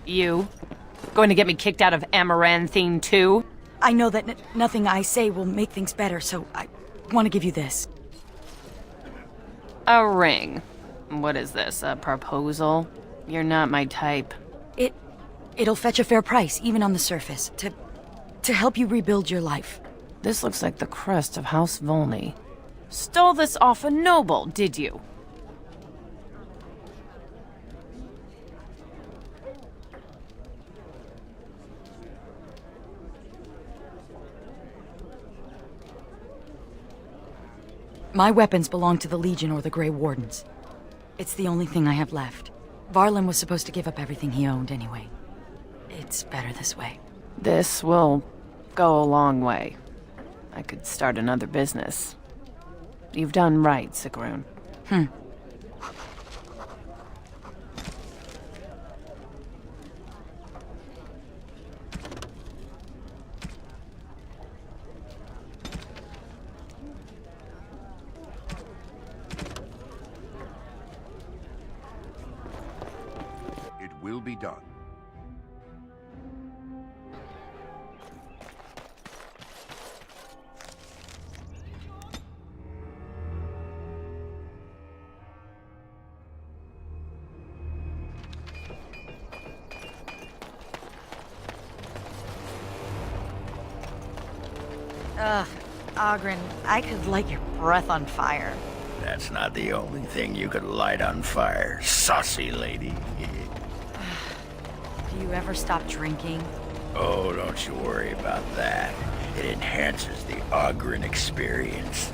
You? Going to get me kicked out of Amaranthine too? I know that nothing I say will make things better, so I want to give you this. A ring. What is this, a proposal? You're not my type. It'll fetch a fair price, even on the surface, to help you rebuild your life. This looks like the crest of House Volney. Stole this off a noble, did you? My weapons belong to the Legion or the Grey Wardens. It's the only thing I have left. Varlin was supposed to give up everything he owned anyway. It's better this way. This will go a long way. I could start another business. You've done right, Sigrun. It will be done. Ugh, Oghren, I could light your breath on fire. That's not the only thing you could light on fire, saucy lady. Do you ever stop drinking? Oh, don't you worry about that. It enhances the Oghren experience.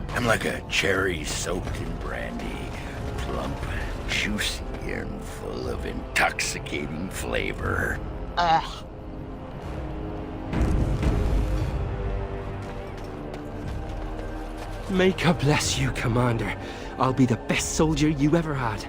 I'm like a cherry soaked in brandy, plump, juicy, and full of intoxicating flavor. Ugh. May God bless you, Commander. I'll be the best soldier you ever had.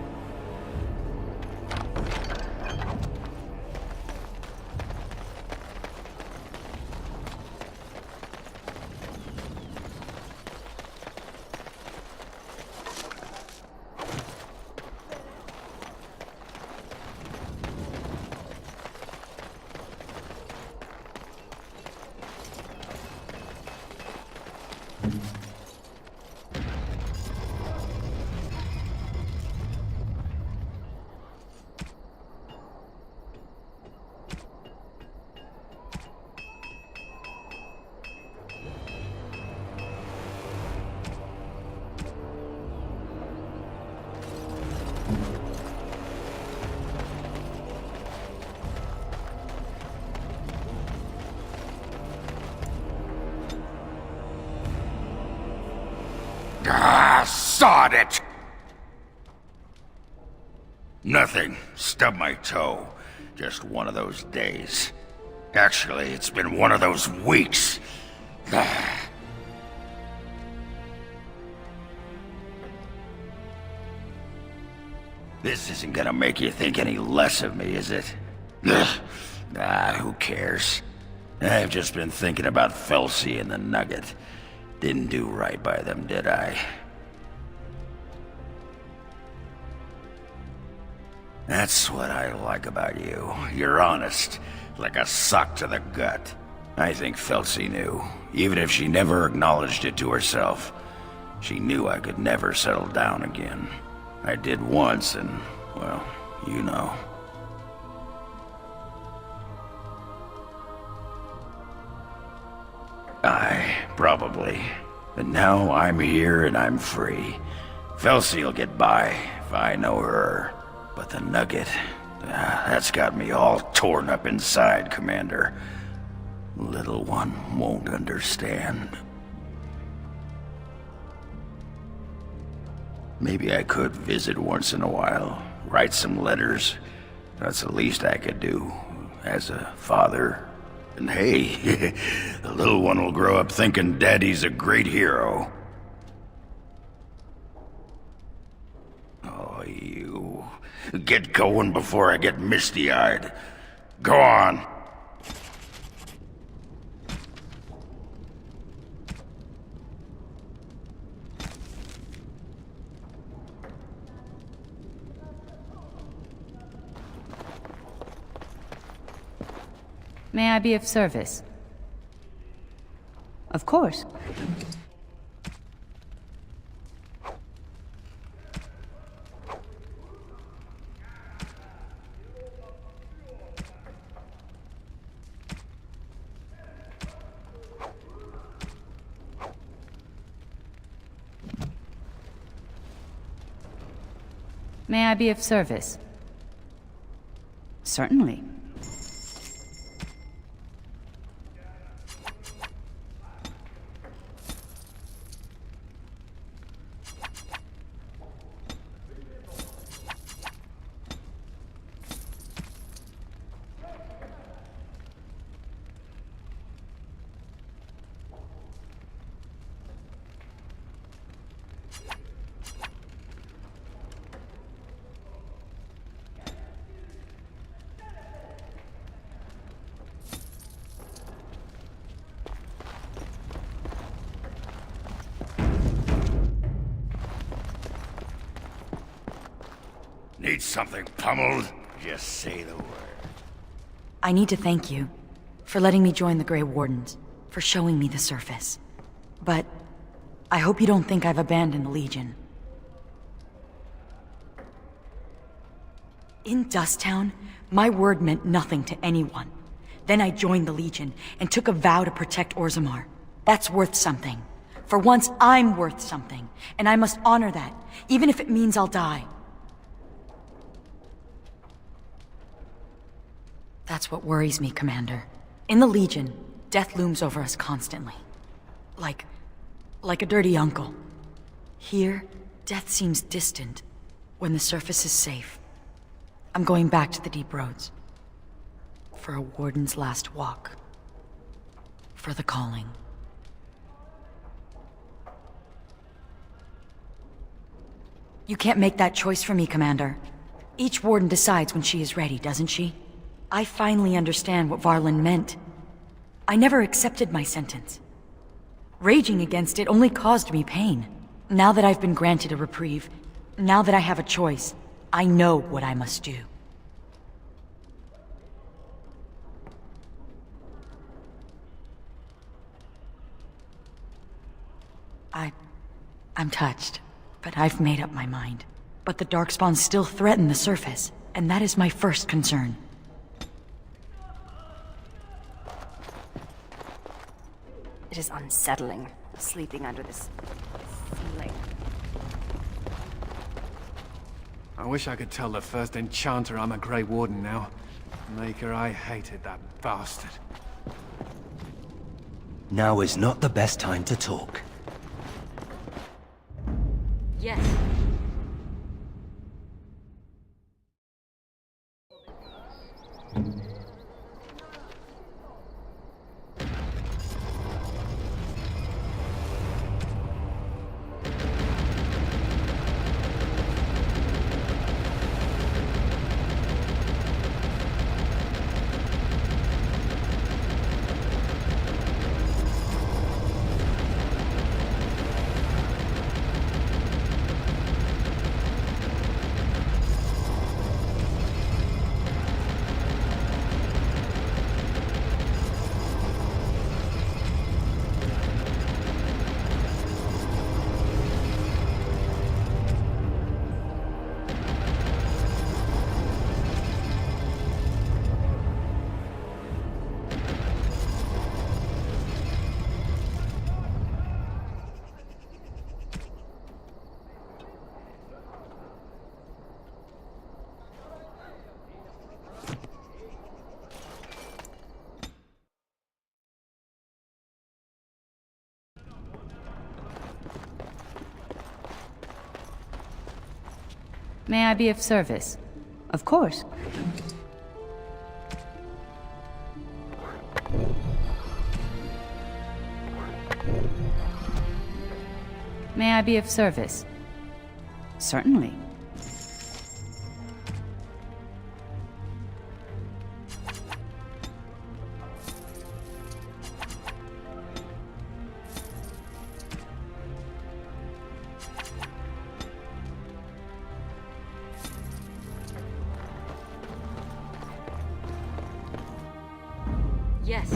Sod it! Nothing. Stubbed my toe. Just one of those days. Actually, it's been one of those weeks. This isn't gonna make you think any less of me, is it? Who cares? I've just been thinking about Felsi and the Nugget. Didn't do right by them, did I? That's what I like about you. You're honest, like a sock to the gut. I think Felsi knew, even if she never acknowledged it to herself. She knew I could never settle down again. I did once, and, well, you know. Probably. But now I'm here and I'm free. Felsi'll get by, if I know her. But the Nugget, that's got me all torn up inside, Commander. Little one won't understand. Maybe I could visit once in a while, write some letters. That's the least I could do, as a father. And hey, the little one will grow up thinking Daddy's a great hero. Oh, you. Get going before I get misty-eyed. Go on. May I be of service? Of course. May I be of service? Certainly. Need something pummeled? Just say the word. I need to thank you for letting me join the Grey Wardens, for showing me the surface. But I hope you don't think I've abandoned the Legion. In Dusttown, my word meant nothing to anyone. Then I joined the Legion and took a vow to protect Orzammar. That's worth something. For once, I'm worth something, and I must honor that, even if it means I'll die. That's what worries me, Commander. In the Legion, death looms over us constantly. Like a dirty uncle. Here, death seems distant, when the surface is safe. I'm going back to the Deep Roads. For a Warden's last walk. For the calling. You can't make that choice for me, Commander. Each Warden decides when she is ready, doesn't she? I finally understand what Varlin meant. I never accepted my sentence. Raging against it only caused me pain. Now that I've been granted a reprieve, now that I have a choice, I know what I must do. I'm touched, but I've made up my mind. But the Darkspawn still threaten the surface, and that is my first concern. It is unsettling, sleeping under this ceiling. I wish I could tell the first Enchanter I'm a Grey Warden now. Maker, I hated that bastard. Now is not the best time to talk. Yes. May I be of service? Of course. May I be of service? Certainly. Yes.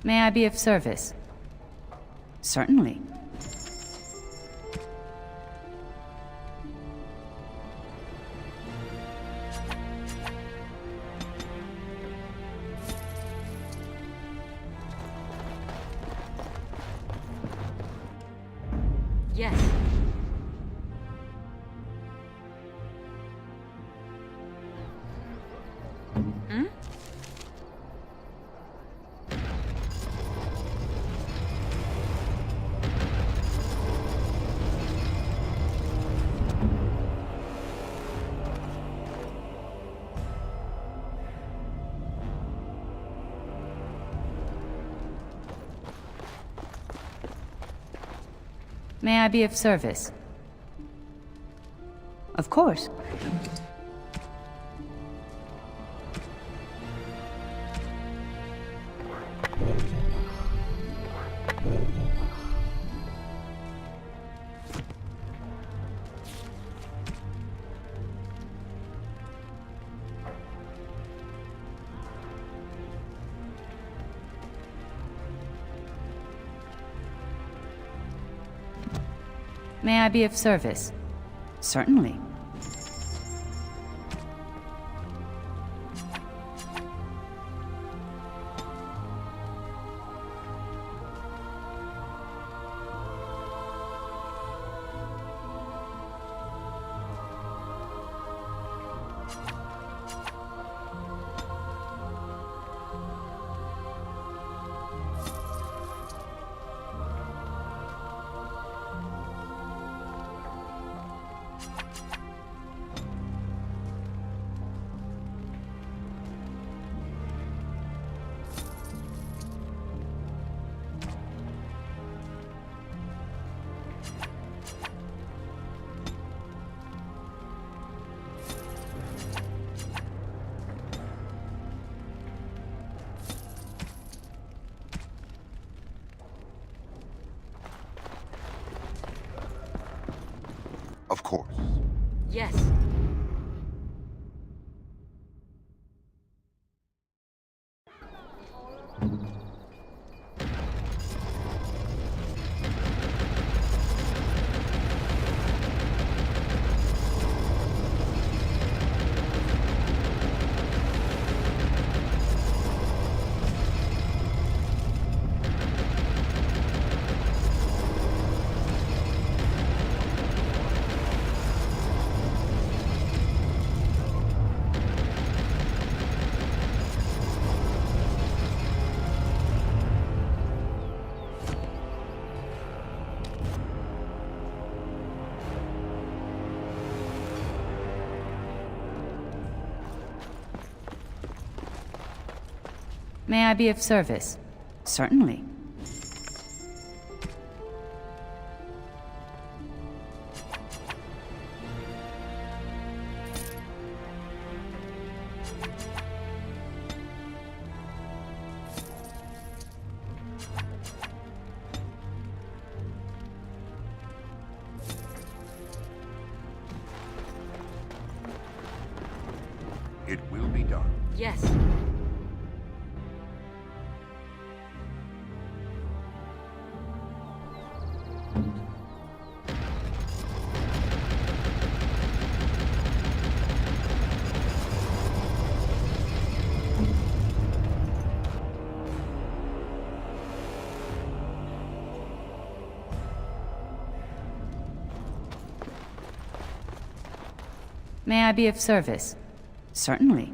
May I be of service? Certainly. Yes. Hmm? May I be of service? Of course. May I be of service? Certainly. Of course. Yes. May I be of service? Certainly. It will be done. Yes. May I be of service? Certainly.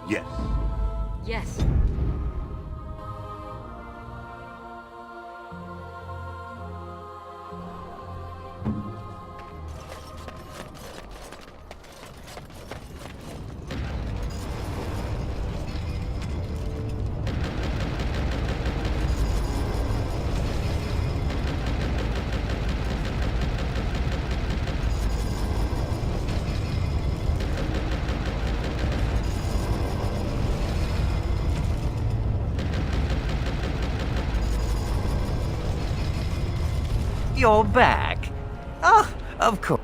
Yes. Yes. You're back. Oh, of course.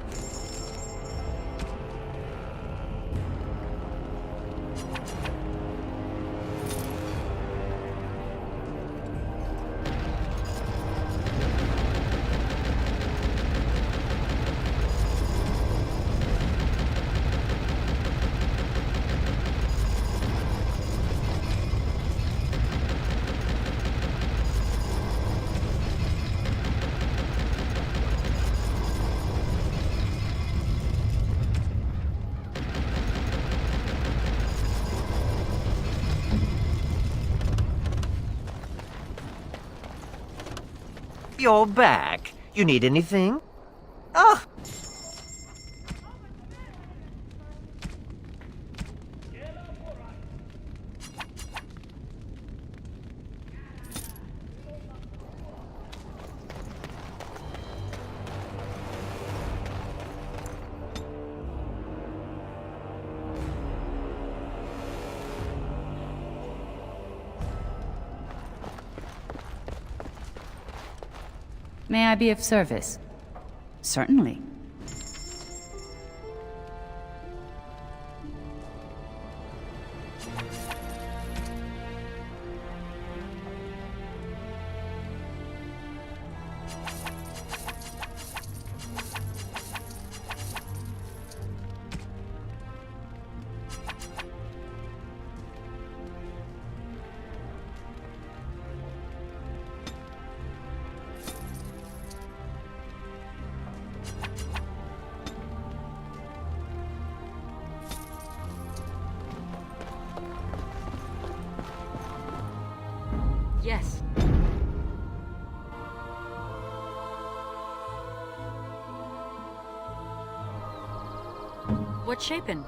You're back. You need anything? Oh. May I be of service? Certainly. Yes. What shaping?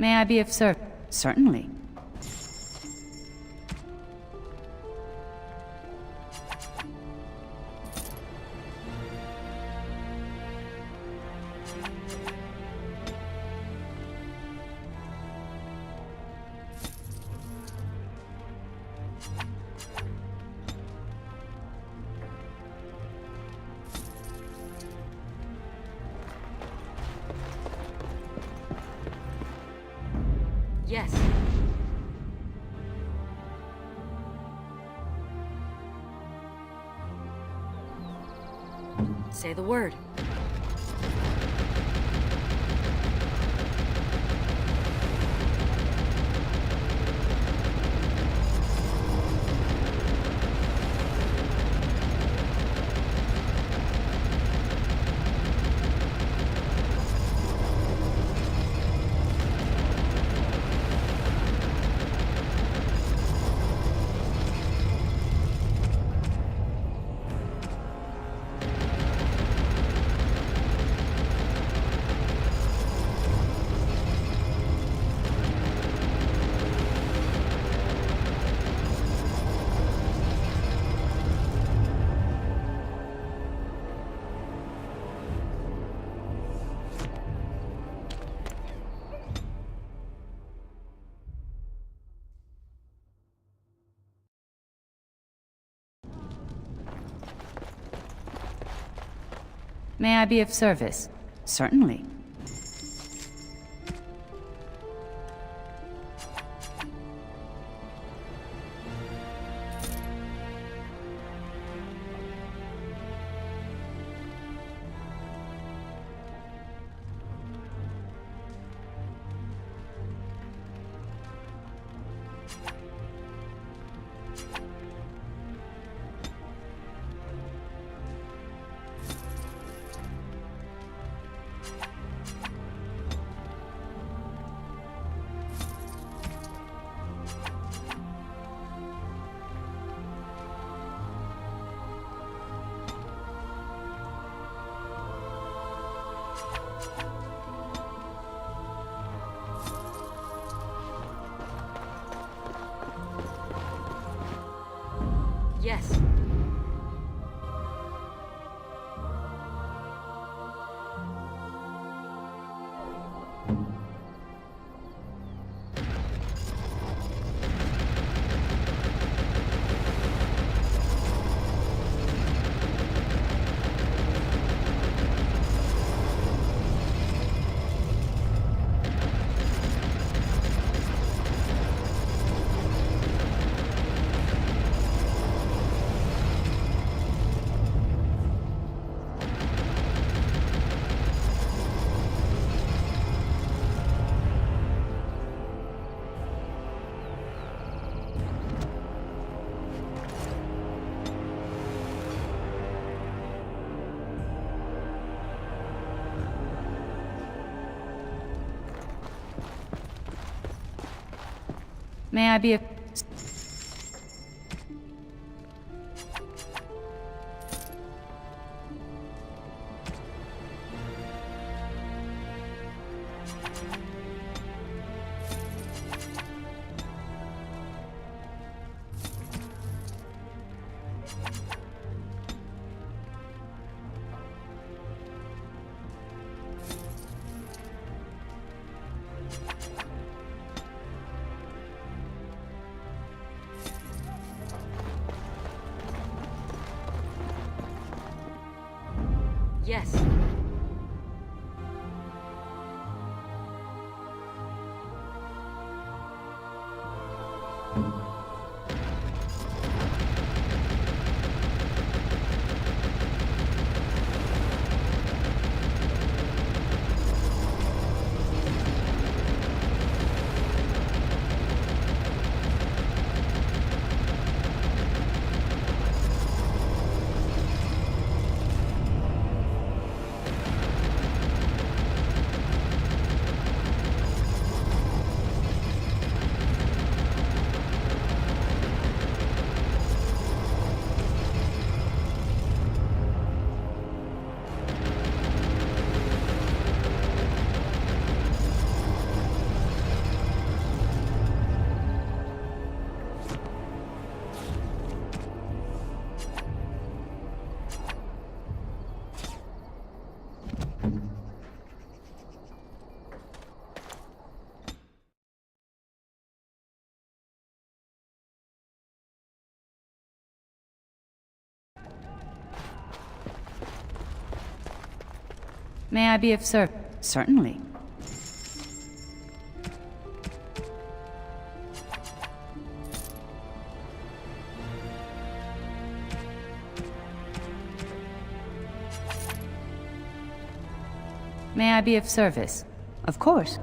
May I be of service? Certainly. Yes. Say the word. May I be of service? Certainly. Yes. May I be of... Yes. May I be of service? Certainly. May I be of service? Of course.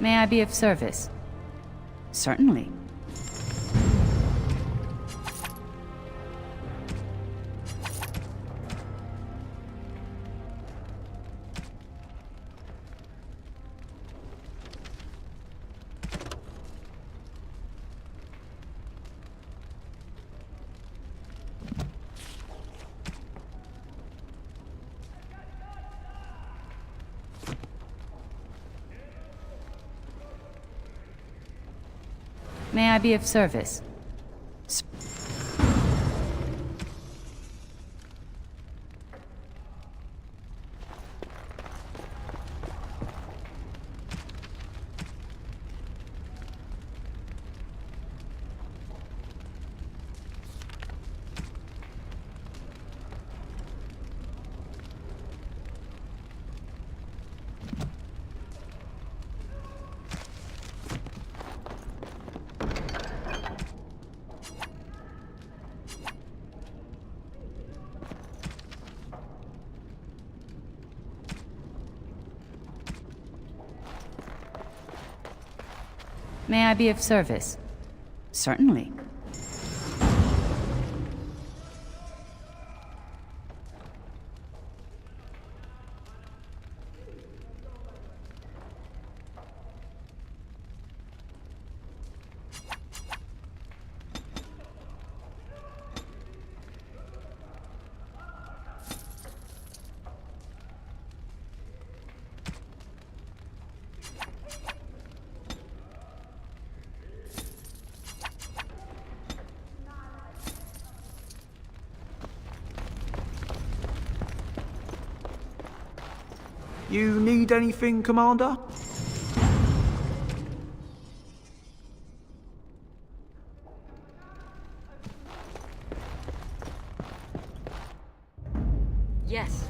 May I be of service? Certainly. May I be of service? May I be of service? Certainly. You need anything, Commander? Yes.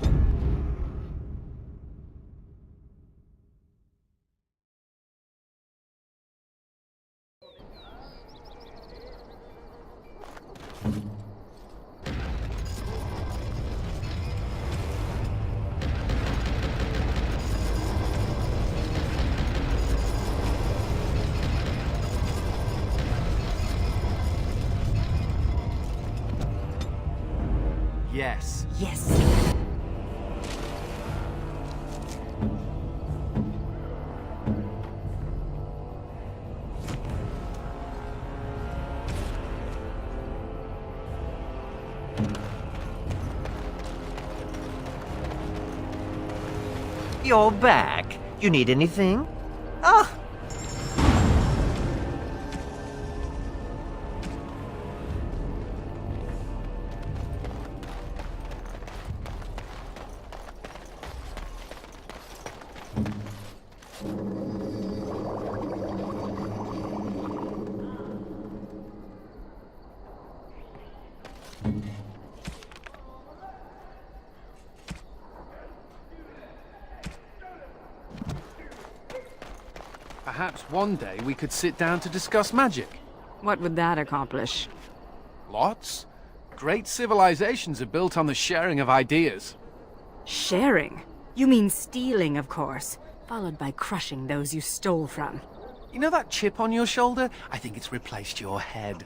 Yes. Yes. You're back. You need anything? Ah! Perhaps one day we could sit down to discuss magic. What would that accomplish? Lots. Great civilizations are built on the sharing of ideas. Sharing? You mean stealing, of course, followed by crushing those you stole from. You know that chip on your shoulder? I think it's replaced your head.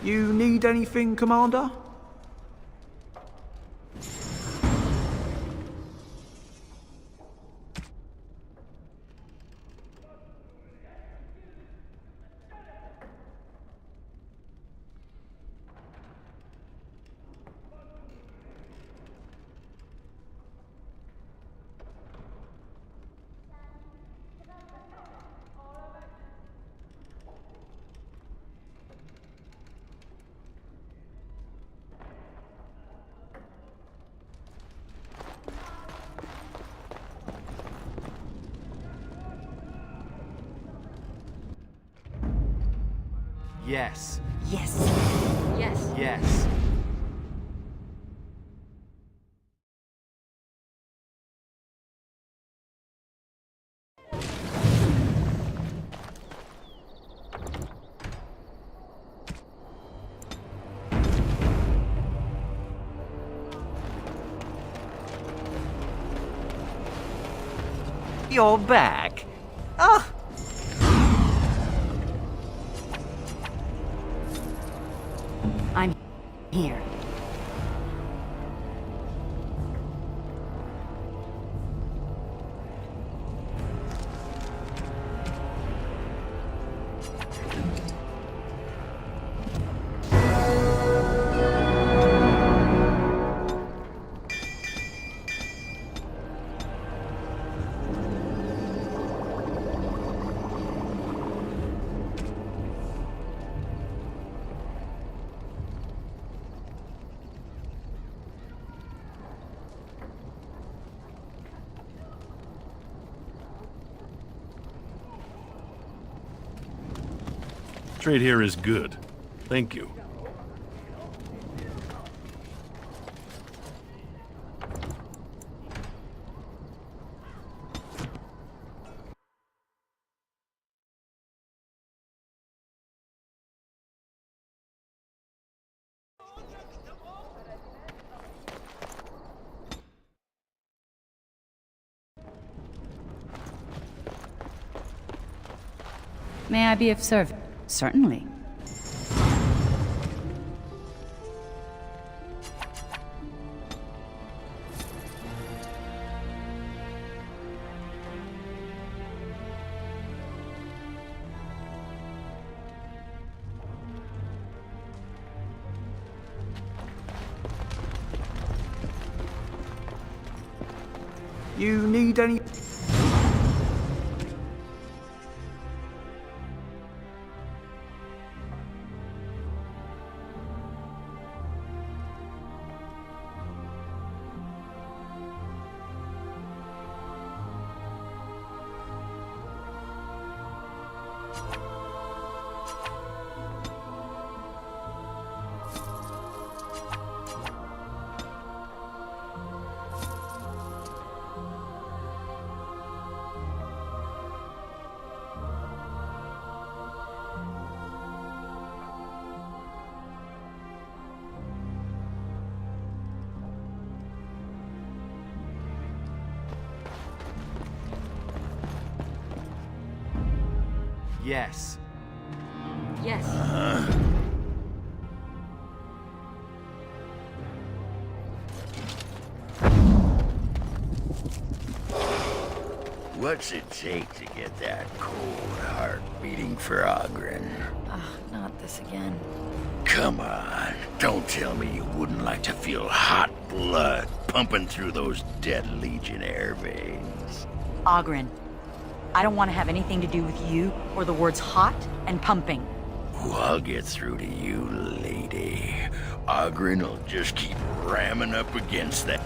You need anything, Commander? Yes. Yes. Yes. Yes. You're back. Ah! I'm here. Trade here is good. Thank you. May I be of service? Certainly. You need any... Yes. Yes. What's it take to get that cold heart beating for Ogren? Not this again. Come on, don't tell me you wouldn't like to feel hot blood pumping through those dead Legionnaire veins. Ogren, I don't want to have anything to do with you or the words hot and pumping. Oh, I'll get through to you, lady. Ogren will just keep ramming up against that.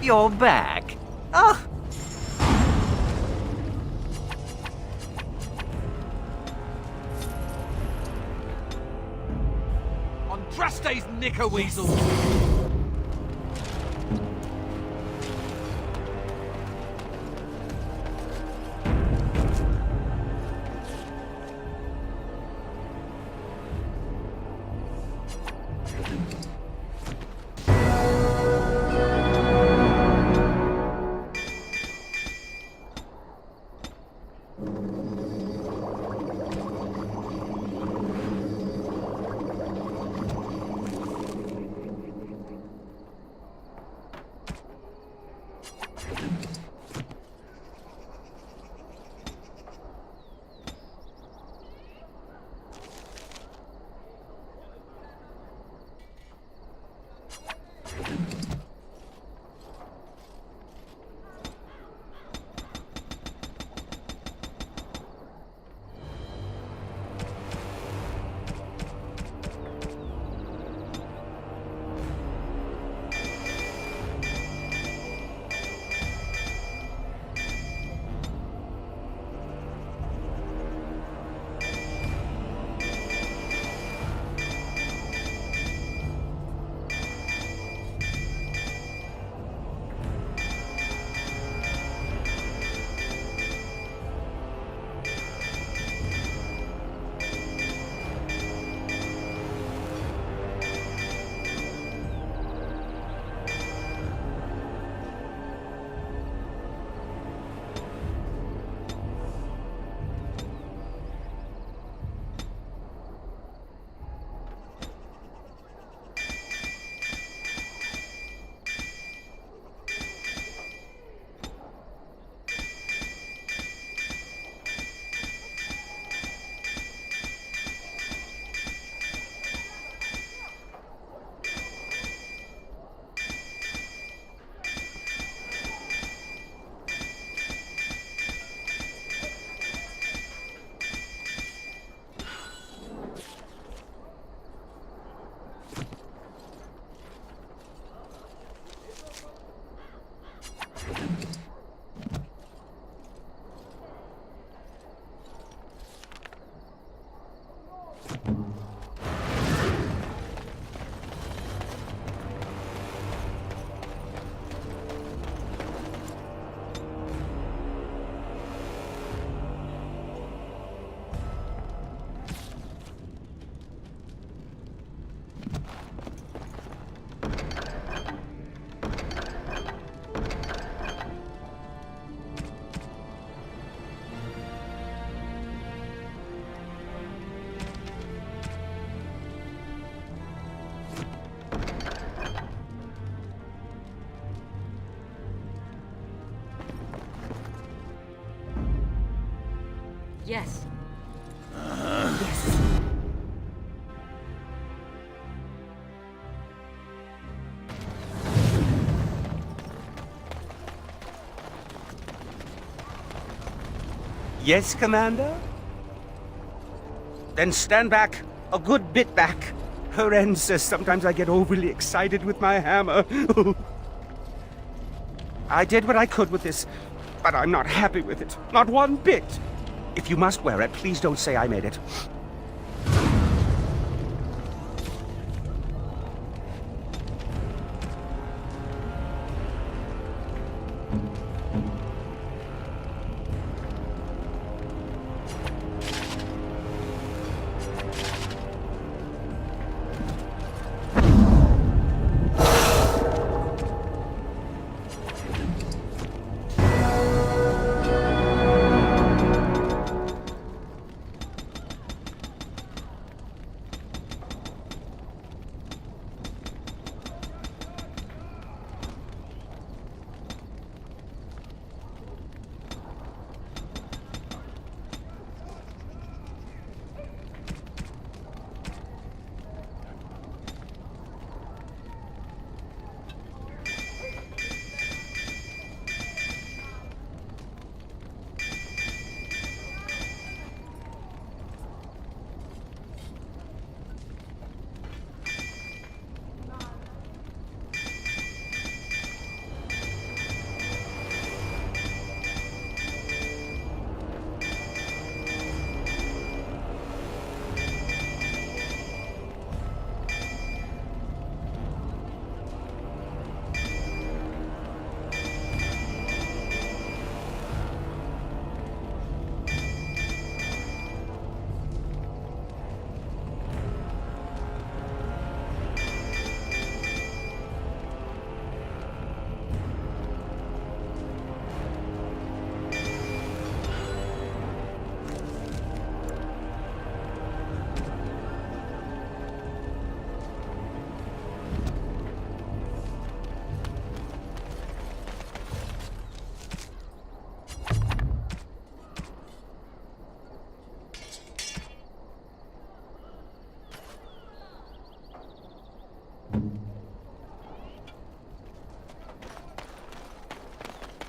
You're back. Oh, Andraste's knickerweasel! Yes. Yes, Commander? Then stand back. A good bit back. Horan says sometimes I get overly excited with my hammer. I did what I could with this, but I'm not happy with it. Not one bit. If you must wear it, please don't say I made it.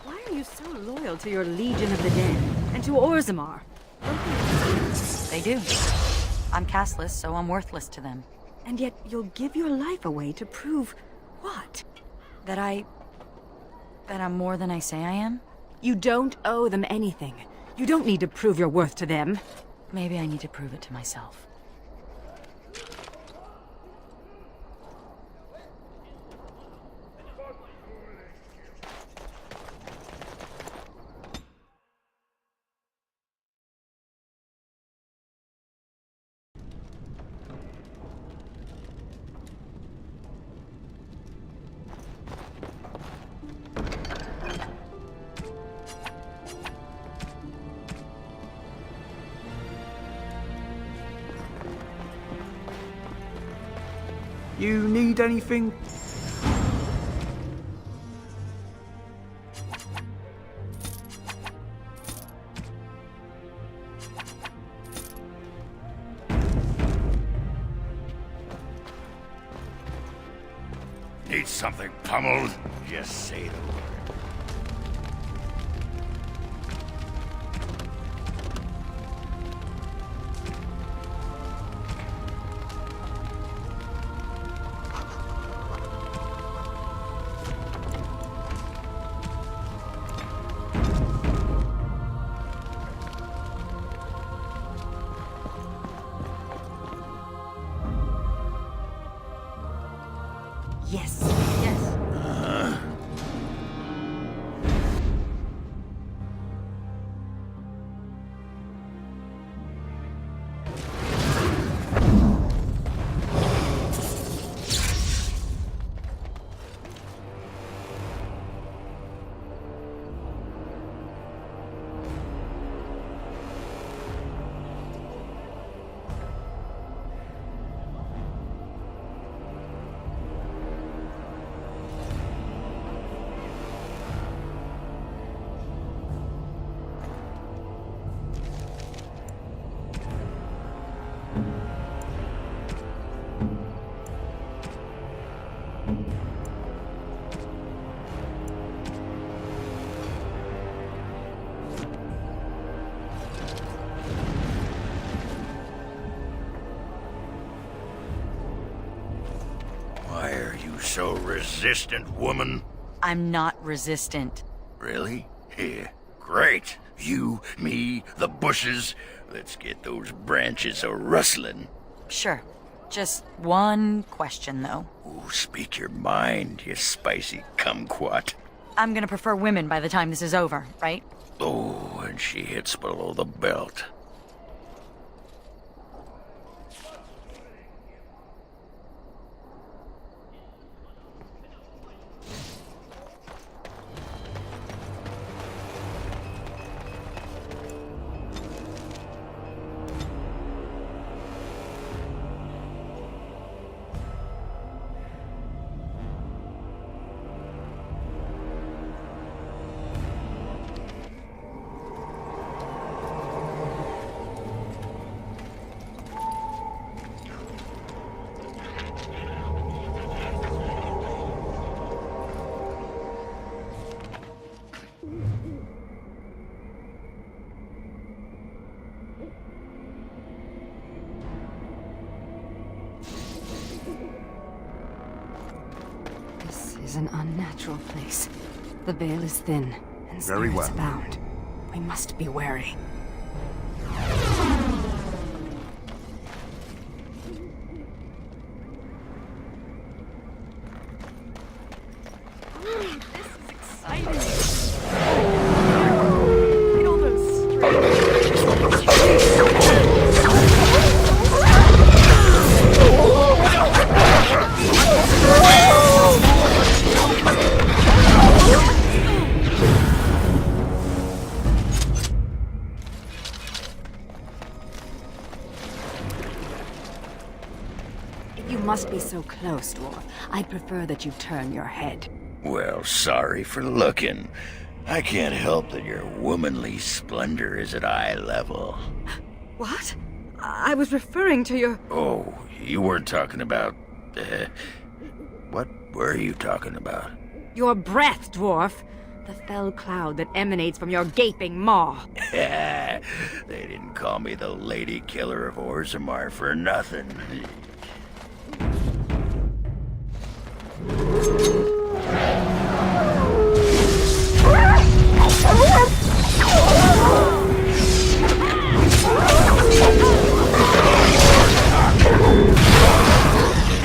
Why are you so loyal to your Legion of the Dead and to Orzammar? They do. I'm castless, so I'm worthless to them. And yet you'll give your life away to prove what? That I'm more than I say I am? You don't owe them anything. You don't need to prove your worth to them. Maybe I need to prove it to myself. You need anything? Need something pummeled? Just say the word. Yes. Yes. Why are you so resistant, woman? I'm not resistant. Really? Yeah. Great. You, me, the bushes. Let's get those branches a-rustling. Sure. Just one question, though. Ooh, speak your mind, you spicy kumquat. I'm gonna prefer women by the time this is over, right? Oh, and she hits below the belt. This is an unnatural place. The veil is thin, and Very spirits well. abound. We must be wary. You must be so close, Dwarf. I'd prefer that you turn your head. Well, sorry for looking. I can't help that your womanly splendor is at eye level. What? I was referring to your... Oh, you weren't talking about... what were you talking about? your breath, Dwarf. The fell cloud that emanates from your gaping maw. They didn't call me the Lady Killer of Orzammar for nothing.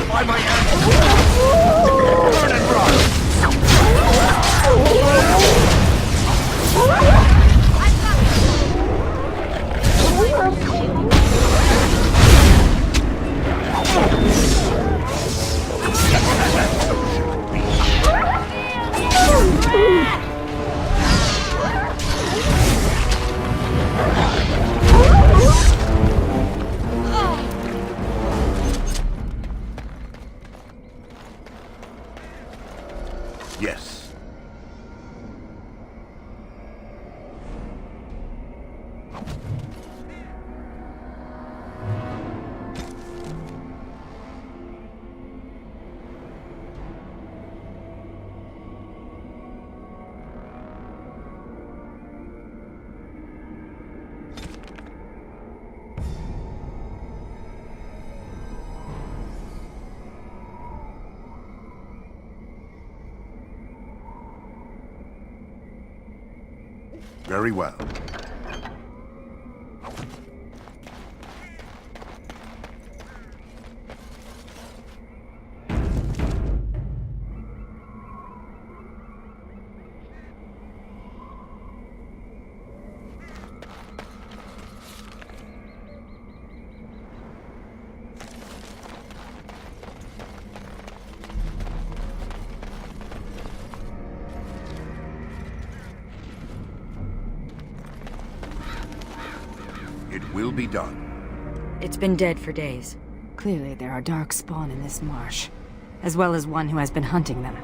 By my ankle! Turn and run! Yes. Very well. will be done. It's been dead for days. Clearly there are dark spawn in this marsh, as well as one who has been hunting them.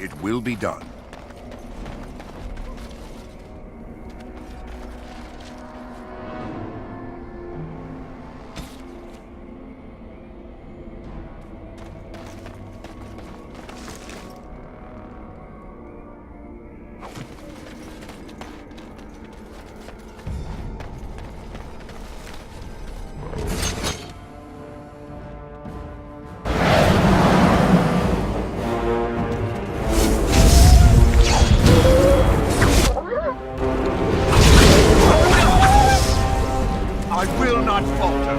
It will be done. I will not falter.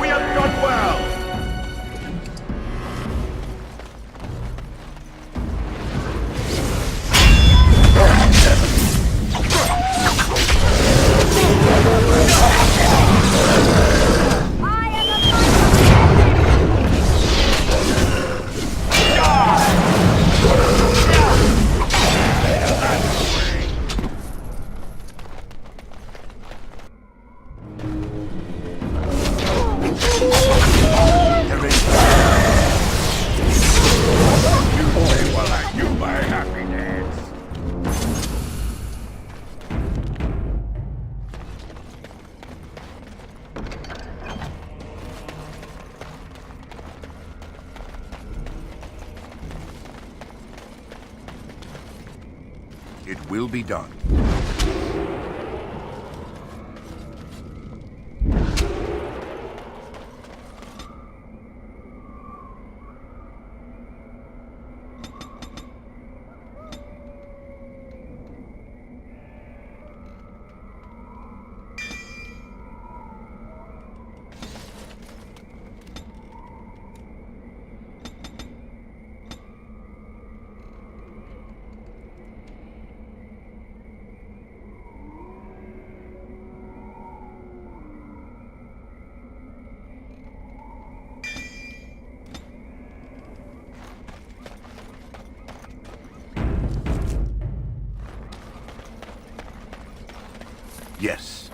We have done well. It will be done. Yes.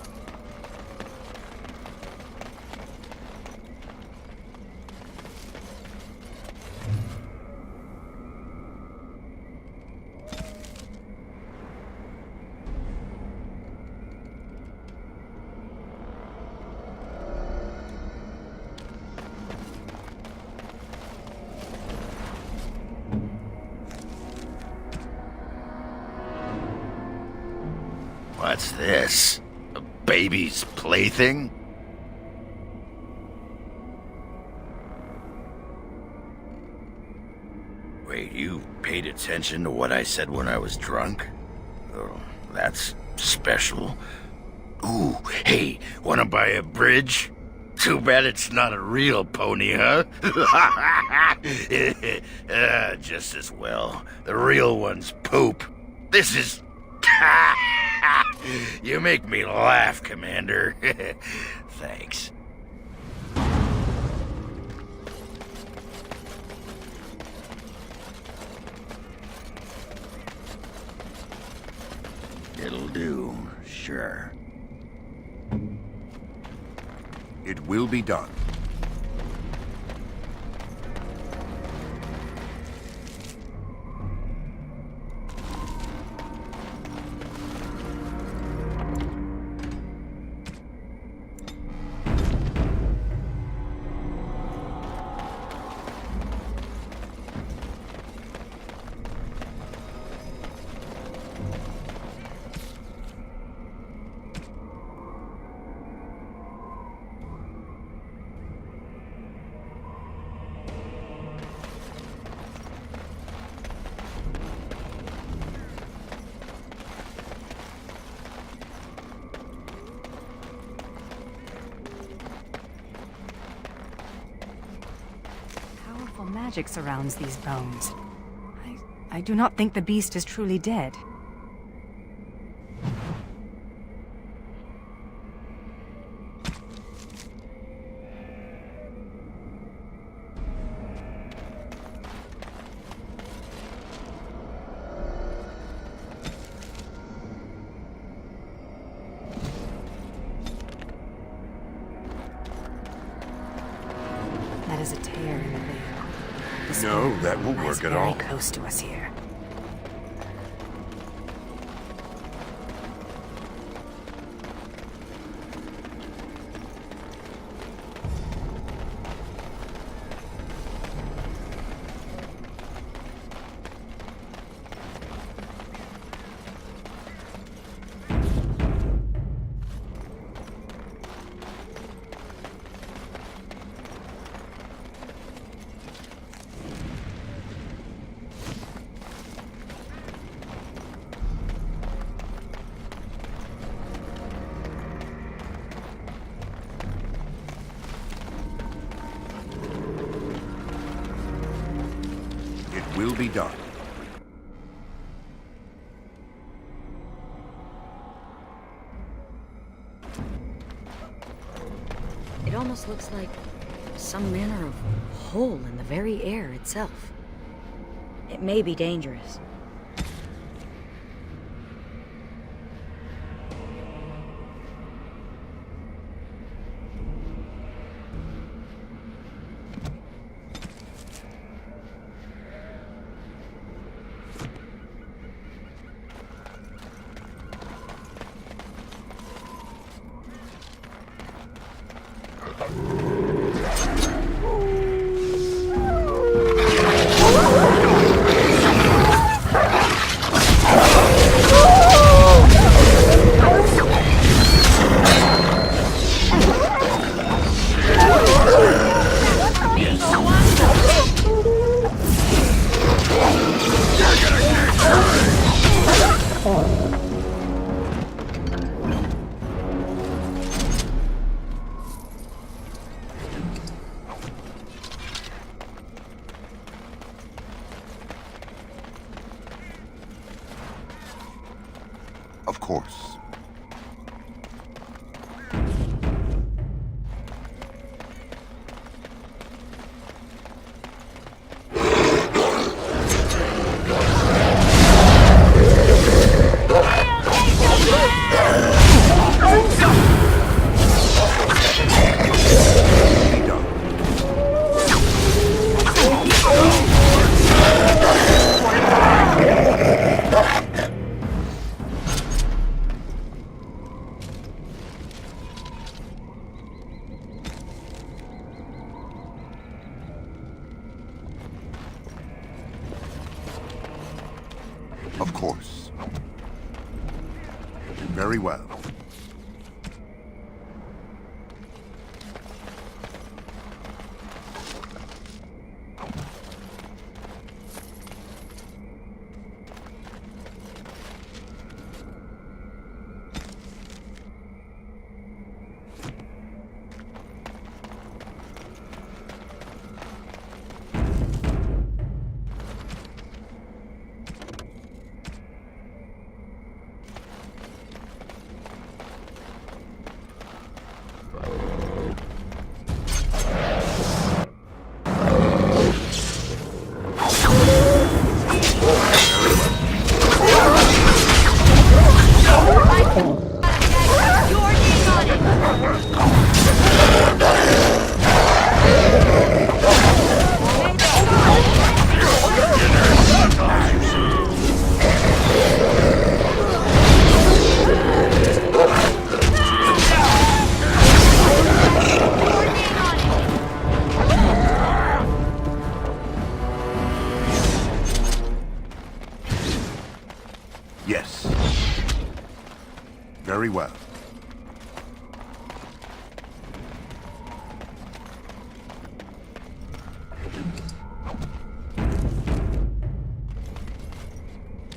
What's this? A baby's plaything? Wait, you paid attention to what I said when I was drunk? Oh, that's special. Ooh, hey, wanna buy a bridge? Too bad it's not a real pony, huh? Just as well. The real one's poop. This is... You make me laugh, Commander. Thanks. It'll do, sure. It will be done. magic surrounds these bones. I do not think the beast is truly dead. That is a tear in the veil. The No, that won't lies work at very all. close to us here. It will be done. It almost looks like some manner of hole in the very air itself. It may be dangerous. Of course. Of course. Very well. Yes. Very well.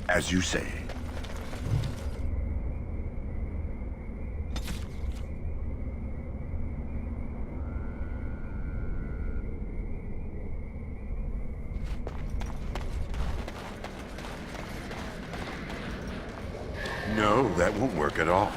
As you say. No, that won't work at all.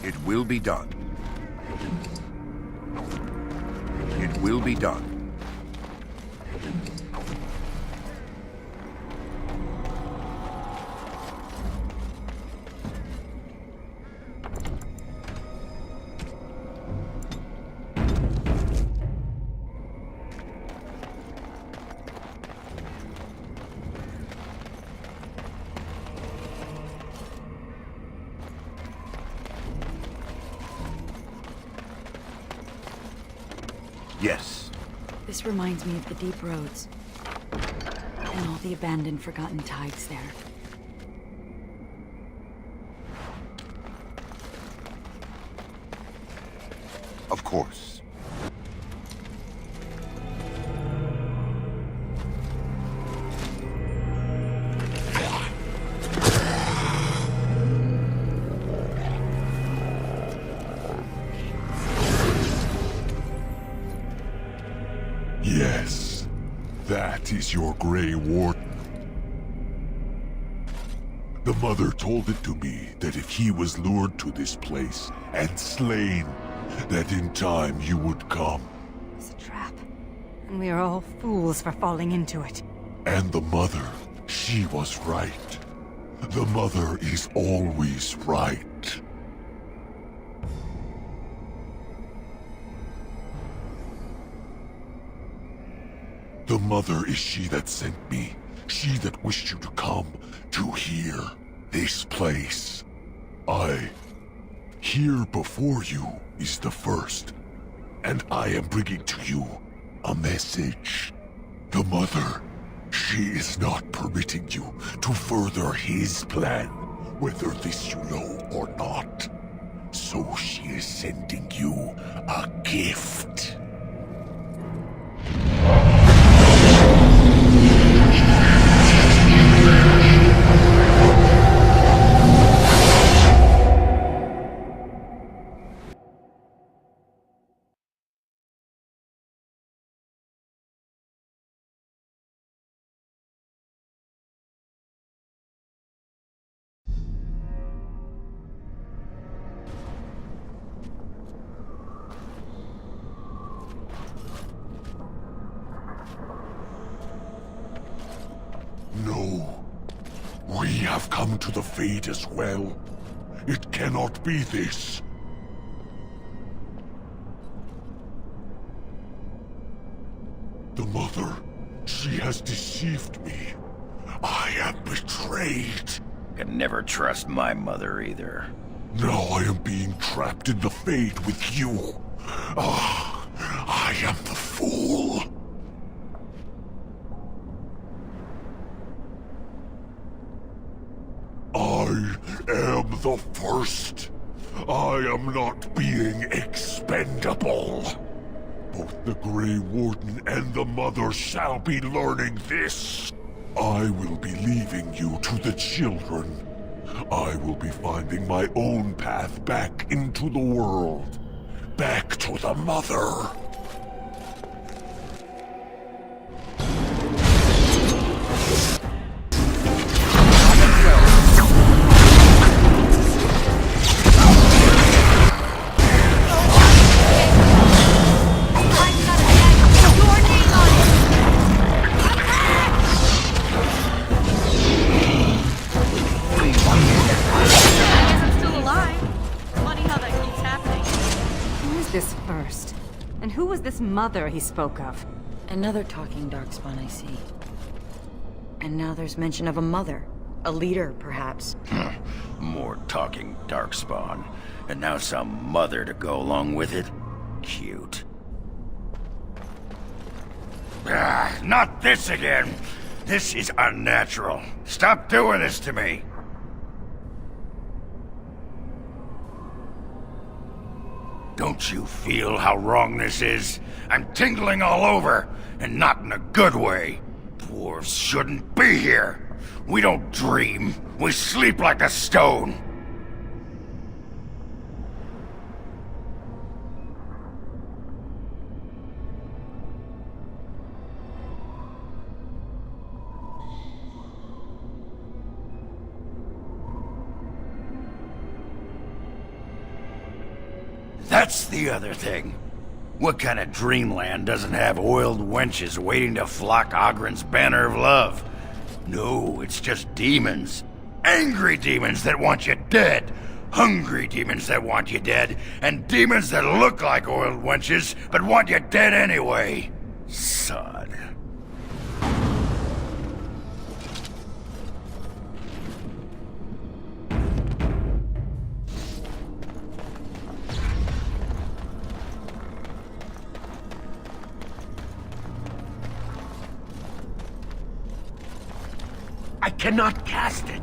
It will be done. It will be done. Yes. This reminds me of the deep roads. And all the abandoned, forgotten tides there. Of course. Yes, that is your Grey Warden. The Mother told it to me that if he was lured to this place and slain, that in time you would come. It's a trap. And we are all fools for falling into it. And the Mother, she was right. The Mother is always right. The Mother is she that sent me, she that wished you to come to here, this place. Here before you is the first, and I am bringing to you a message. The Mother, she is not permitting you to further his plan, whether this you know or not. So she is sending you a gift. No. We have come to the fate as well. It cannot be this. The mother, she has deceived me. I am betrayed. Could never trust my mother either. Now I am being trapped in the Fade with you. Ah, I am the fool. I am the first. I am not being expendable. Both the Grey Warden and the Mother shall be learning this. I will be leaving you to the children. I will be finding my own path back into the world. Back to the Mother. This first? And who was this mother he spoke of? Another talking Darkspawn, I see. And now there's mention of a mother. A leader, perhaps. More talking Darkspawn. And now some mother to go along with it? Cute. Not this again! This is unnatural. Stop doing this to me! Don't you feel how wrong this is? I'm tingling all over, and not in a good way. Dwarves shouldn't be here. We don't dream. We sleep like a stone. That's the other thing. What kind of dreamland doesn't have oiled wenches waiting to flock Ogren's banner of love? No, it's just demons. Angry demons that want you dead. Hungry demons that want you dead. And demons that look like oiled wenches, but want you dead anyway. Sod. I cannot cast it.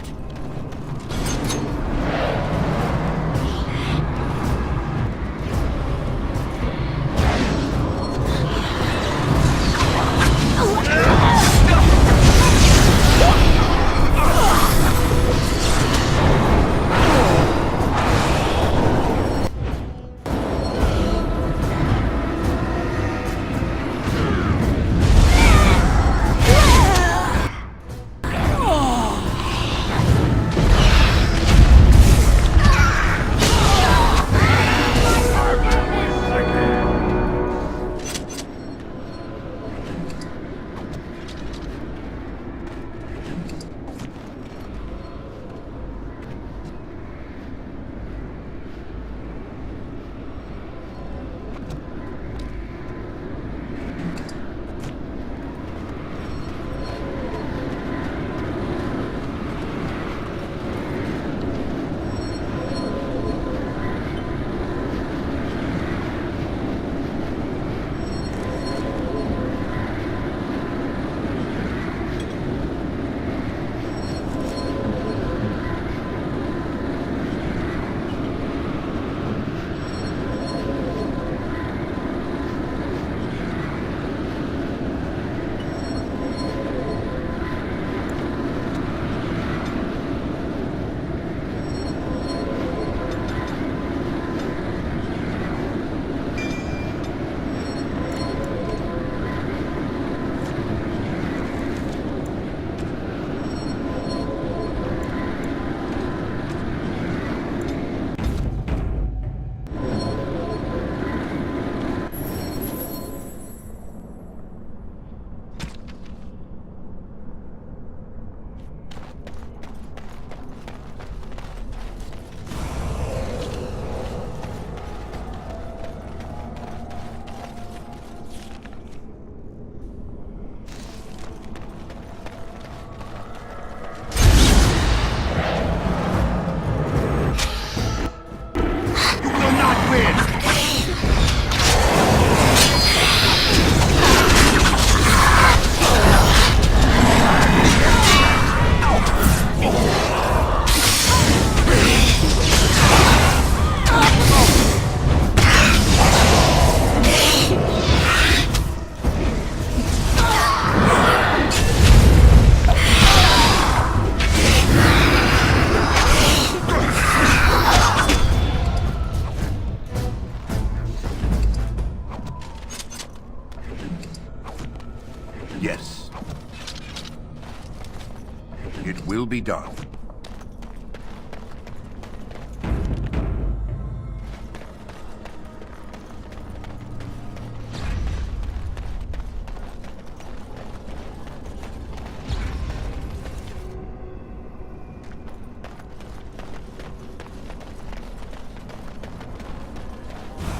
Yes. It will be done.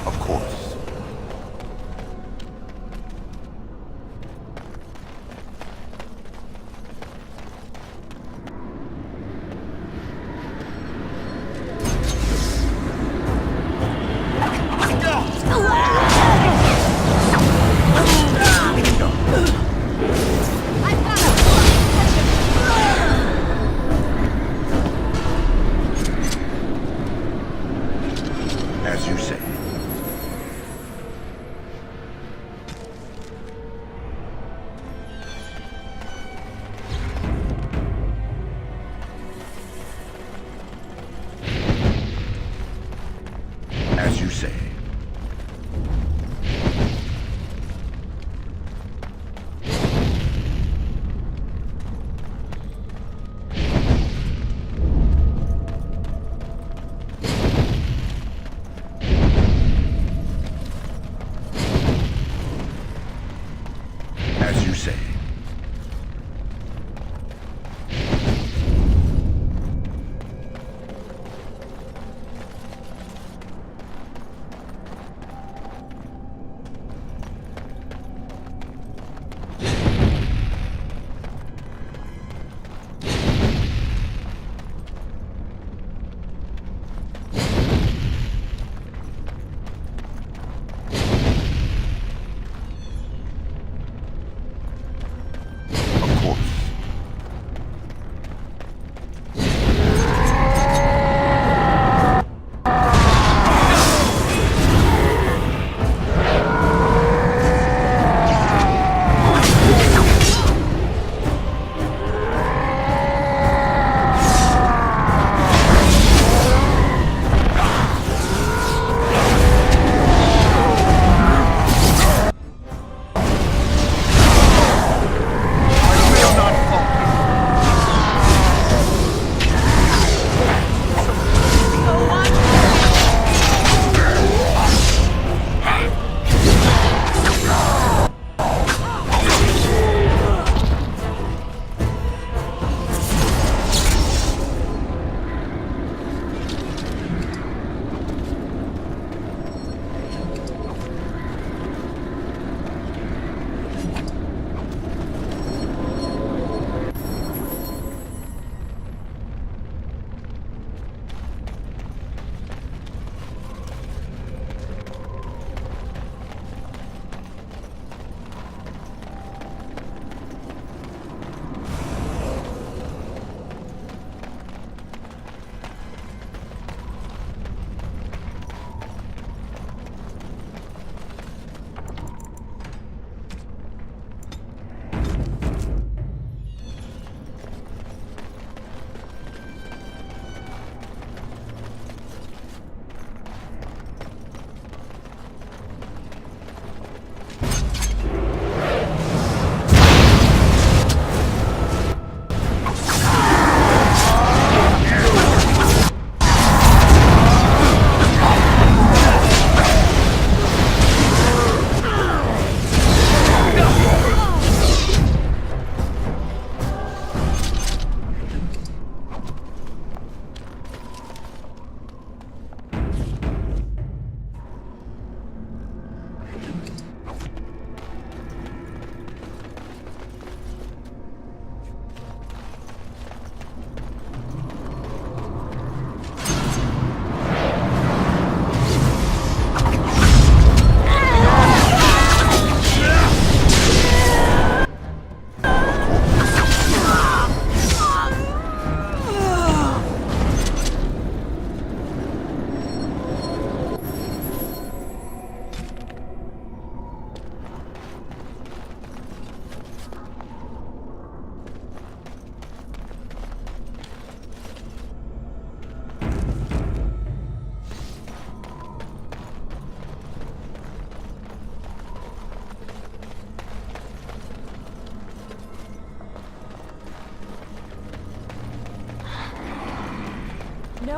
Of course. As you say. As you say. As you say.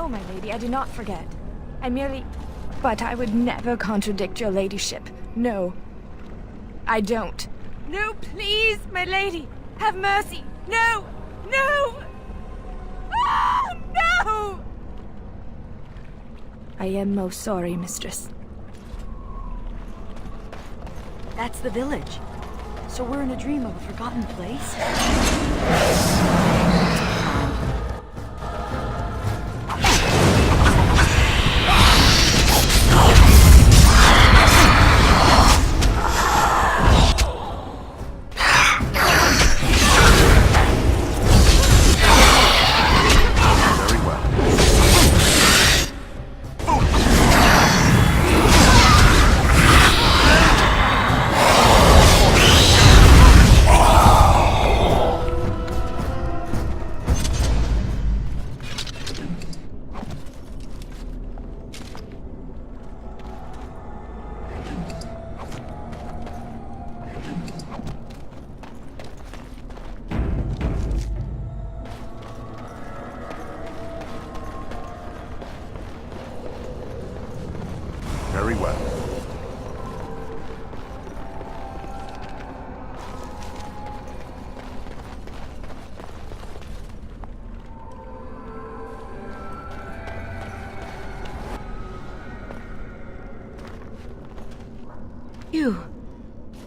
No, my lady, I do not forget. I merely... But I would never contradict your ladyship. No. I don't. No, please, my lady! Have mercy! No! No! Oh, no! I am most sorry, mistress. That's the village. So we're in a dream of a forgotten place? Very well.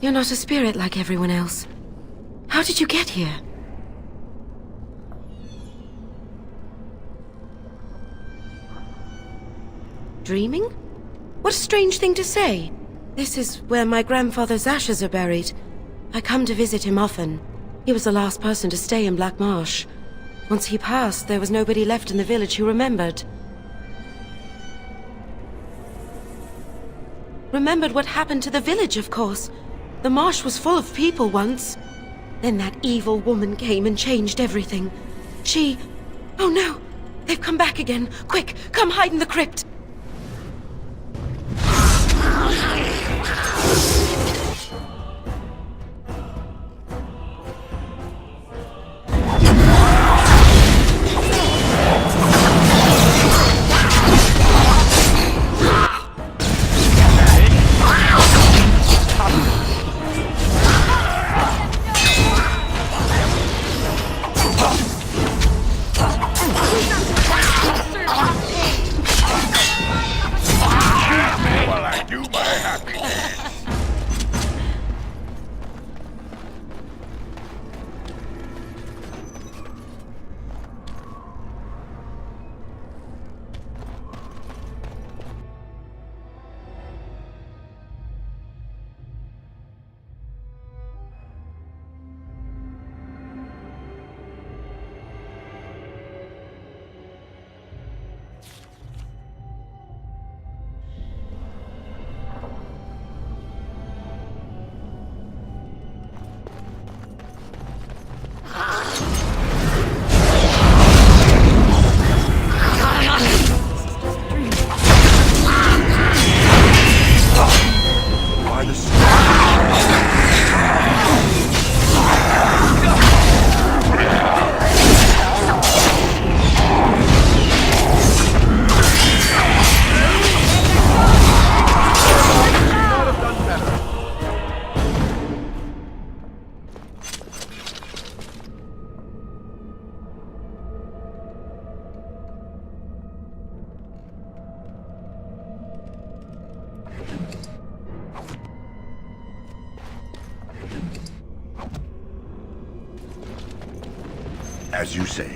You're not a spirit like everyone else. How did you get here? Dreaming? What a strange thing to say. This is where my grandfather's ashes are buried. I come to visit him often. He was the last person to stay in Black Marsh. Once he passed, there was nobody left in the village who remembered. Remembered what happened to the village, of course. The marsh was full of people once. Then that evil woman came and changed everything. She... Oh no! They've come back again! Quick, come hide in the crypt! As you say.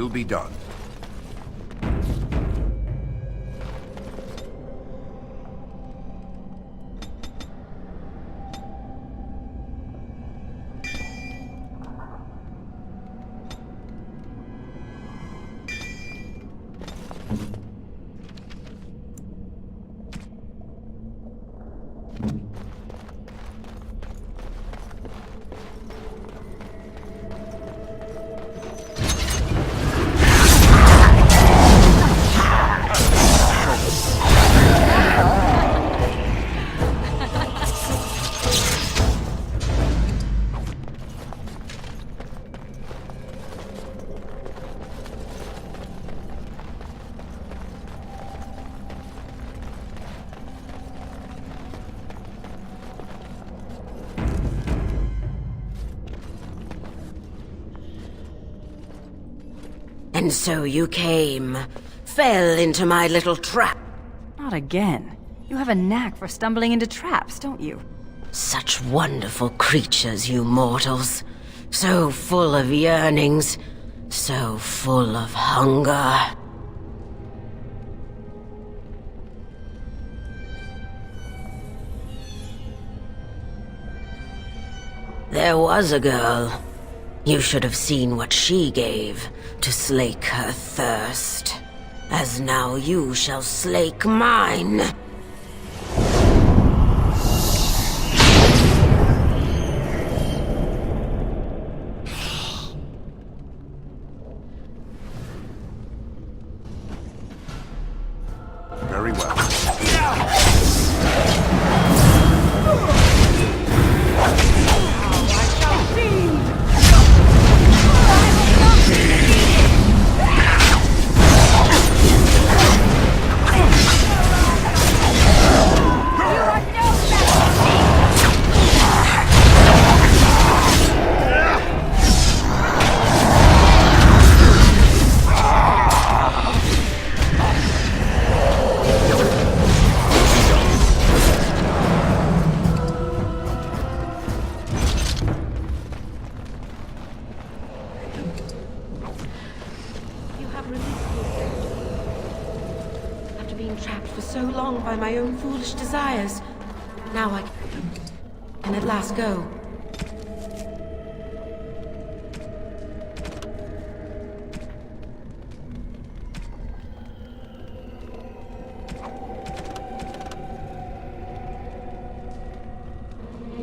will be done. And so you came, fell into my little trap. Not again. You have a knack for stumbling into traps, don't you? Such wonderful creatures, you mortals. So full of yearnings, so full of hunger. There was a girl. You should have seen what she gave to slake her thirst, as now you shall slake mine. Very well. After being trapped for so long by my own foolish desires, now I can at last go.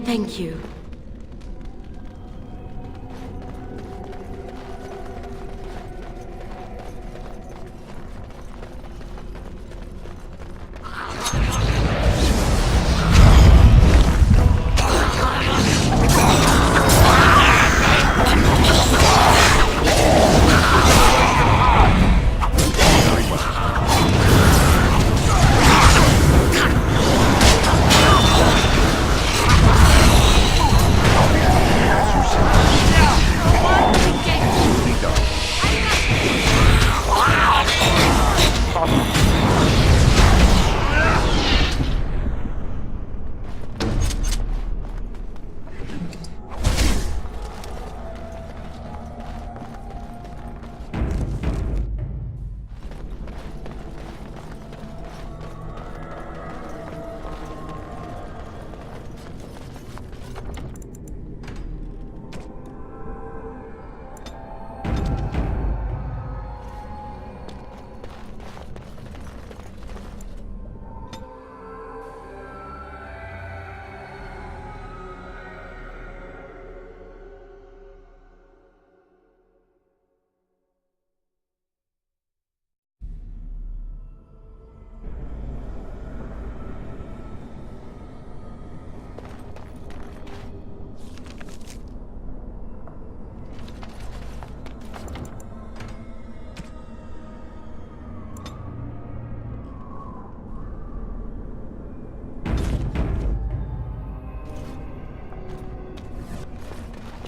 Thank you.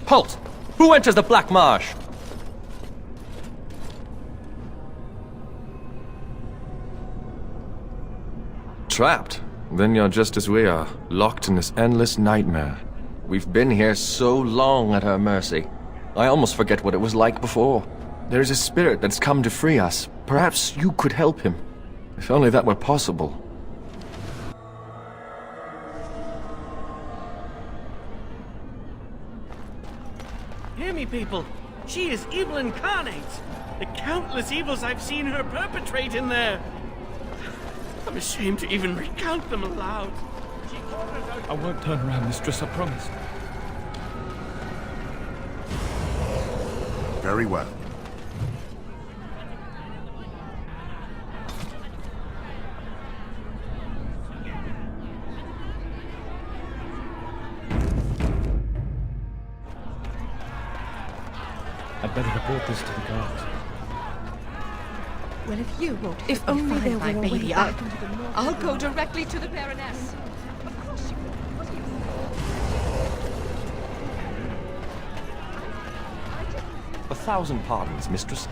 Halt! Who enters the Black Marsh? Trapped? Then you're just as we are, locked in this endless nightmare. We've been here so long at her mercy. I almost forget what it was like before. There's a spirit that's come to free us. Perhaps you could help him. If only that were possible. Hear me, people. She is evil incarnate. The countless evils I've seen her perpetrate in there. I'm ashamed to even recount them aloud. I won't turn around, mistress, I promise. Very well. I'd better report this to the guards. Well, if you won't, If only there my were a baby way up, back into the north. I'll go directly to the Baroness. Of course you will. What are you? 1,000 pardons, mistress.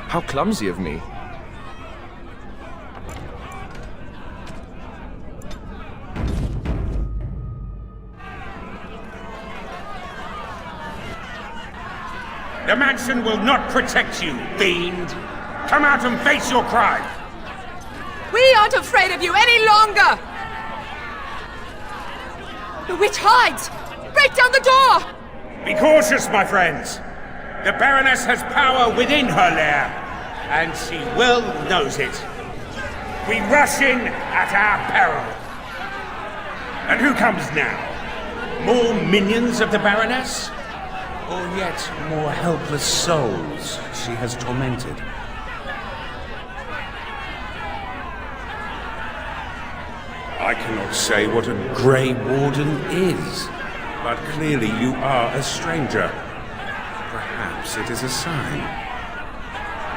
How clumsy of me. The mansion will not protect you, fiend! Come out and face your crime! We aren't afraid of you any longer! The witch hides! Break down the door! Be cautious, my friends! The Baroness has power within her lair, and she well knows it. We rush in at our peril. And who comes now? More minions of the Baroness? Or yet more helpless souls she has tormented? I cannot say what a Grey Warden is, but clearly you are a stranger. Perhaps it is a sign.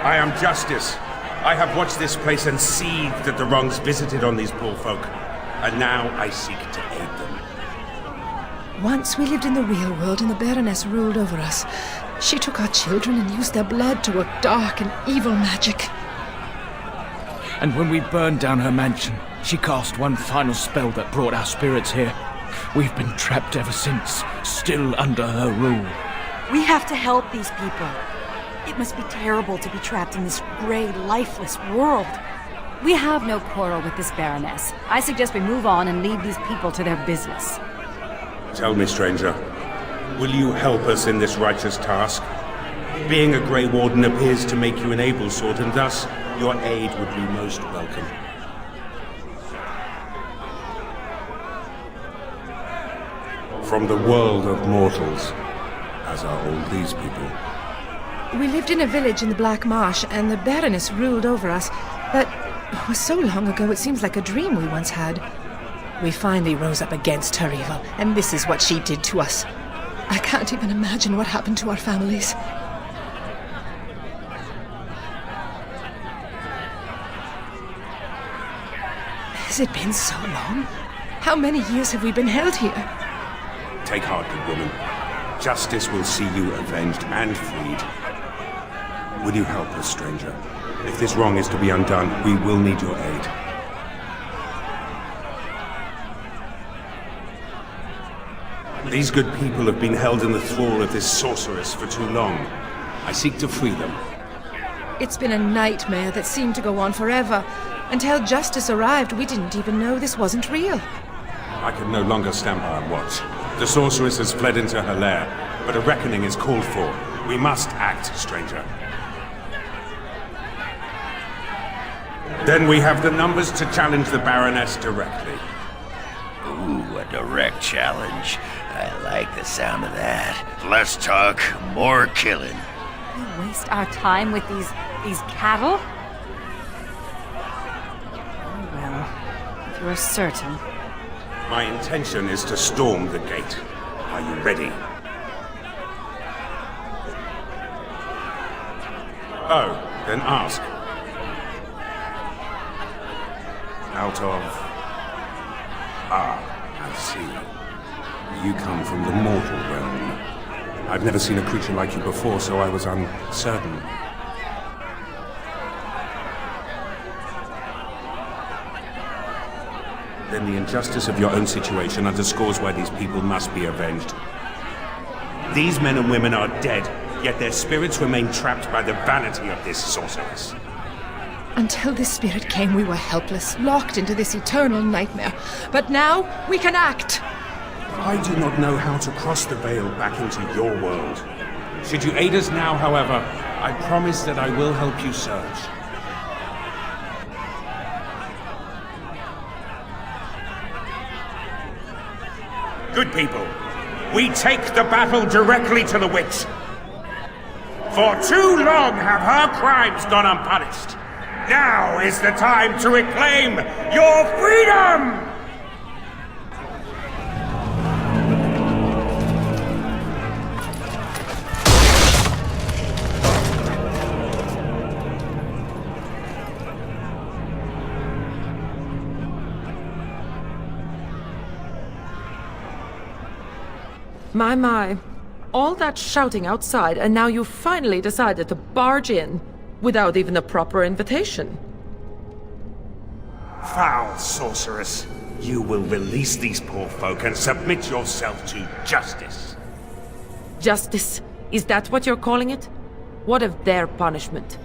I am Justice. I have watched this place and seethed at the wrongs visited on these poor folk, and now I seek to aid them. Once we lived in the real world and the Baroness ruled over us. She took our children and used their blood to work dark and evil magic. And when we burned down her mansion, she cast one final spell that brought our spirits here. We've been trapped ever since, still under her rule. We have to help these people. It must be terrible to be trapped in this gray, lifeless world. We have no quarrel with this Baroness. I suggest we move on and leave these people to their business. Tell me, stranger, will you help us in this righteous task? Being a Grey Warden appears to make you an able sort, and thus your aid would be most welcome. From the world of mortals, as are all these people. We lived in a village in the Black Marsh, and the Baroness ruled over us. That was so long ago, it seems like a dream we once had. We finally rose up against her evil, and this is what she did to us. I can't even imagine what happened to our families. Has it been so long? How many years have we been held here? Take heart, good woman. Justice will see you avenged and freed. Will you help us, stranger? If this wrong is to be undone, we will need your aid. These good people have been held in the thrall of this sorceress for too long. I seek to free them. It's been a nightmare that seemed to go on forever. Until Justice arrived, we didn't even know this wasn't real. I can no longer stand by and watch. The sorceress has fled into her lair, but a reckoning is called for. We must act, stranger. Then we have the numbers to challenge the Baroness directly. Ooh, a direct challenge. I like the sound of that. Less talk, more killing. We waste our time with these cattle? Oh, well, if you're certain. My intention is to storm the gate. Are you ready? Oh, then ask. Out of... I see. You come from the mortal realm. I've never seen a creature like you before, so I was uncertain. then the injustice of your own situation underscores why these people must be avenged. These men and women are dead, yet their spirits remain trapped by the vanity of this sorceress. Until this spirit came, we were helpless, locked into this eternal nightmare. But now, we can act! I do not know how to cross the veil back into your world. Should you aid us now, however, I promise that I will help you search. Good people, we take the battle directly to the witch. For too long have her crimes gone unpunished. Now is the time to reclaim your freedom! My. All that shouting outside, and now you finally decided to barge in without even a proper invitation. Foul sorceress. You will release these poor folk and submit yourself to justice. Justice? Is that what you're calling it? What of their punishment?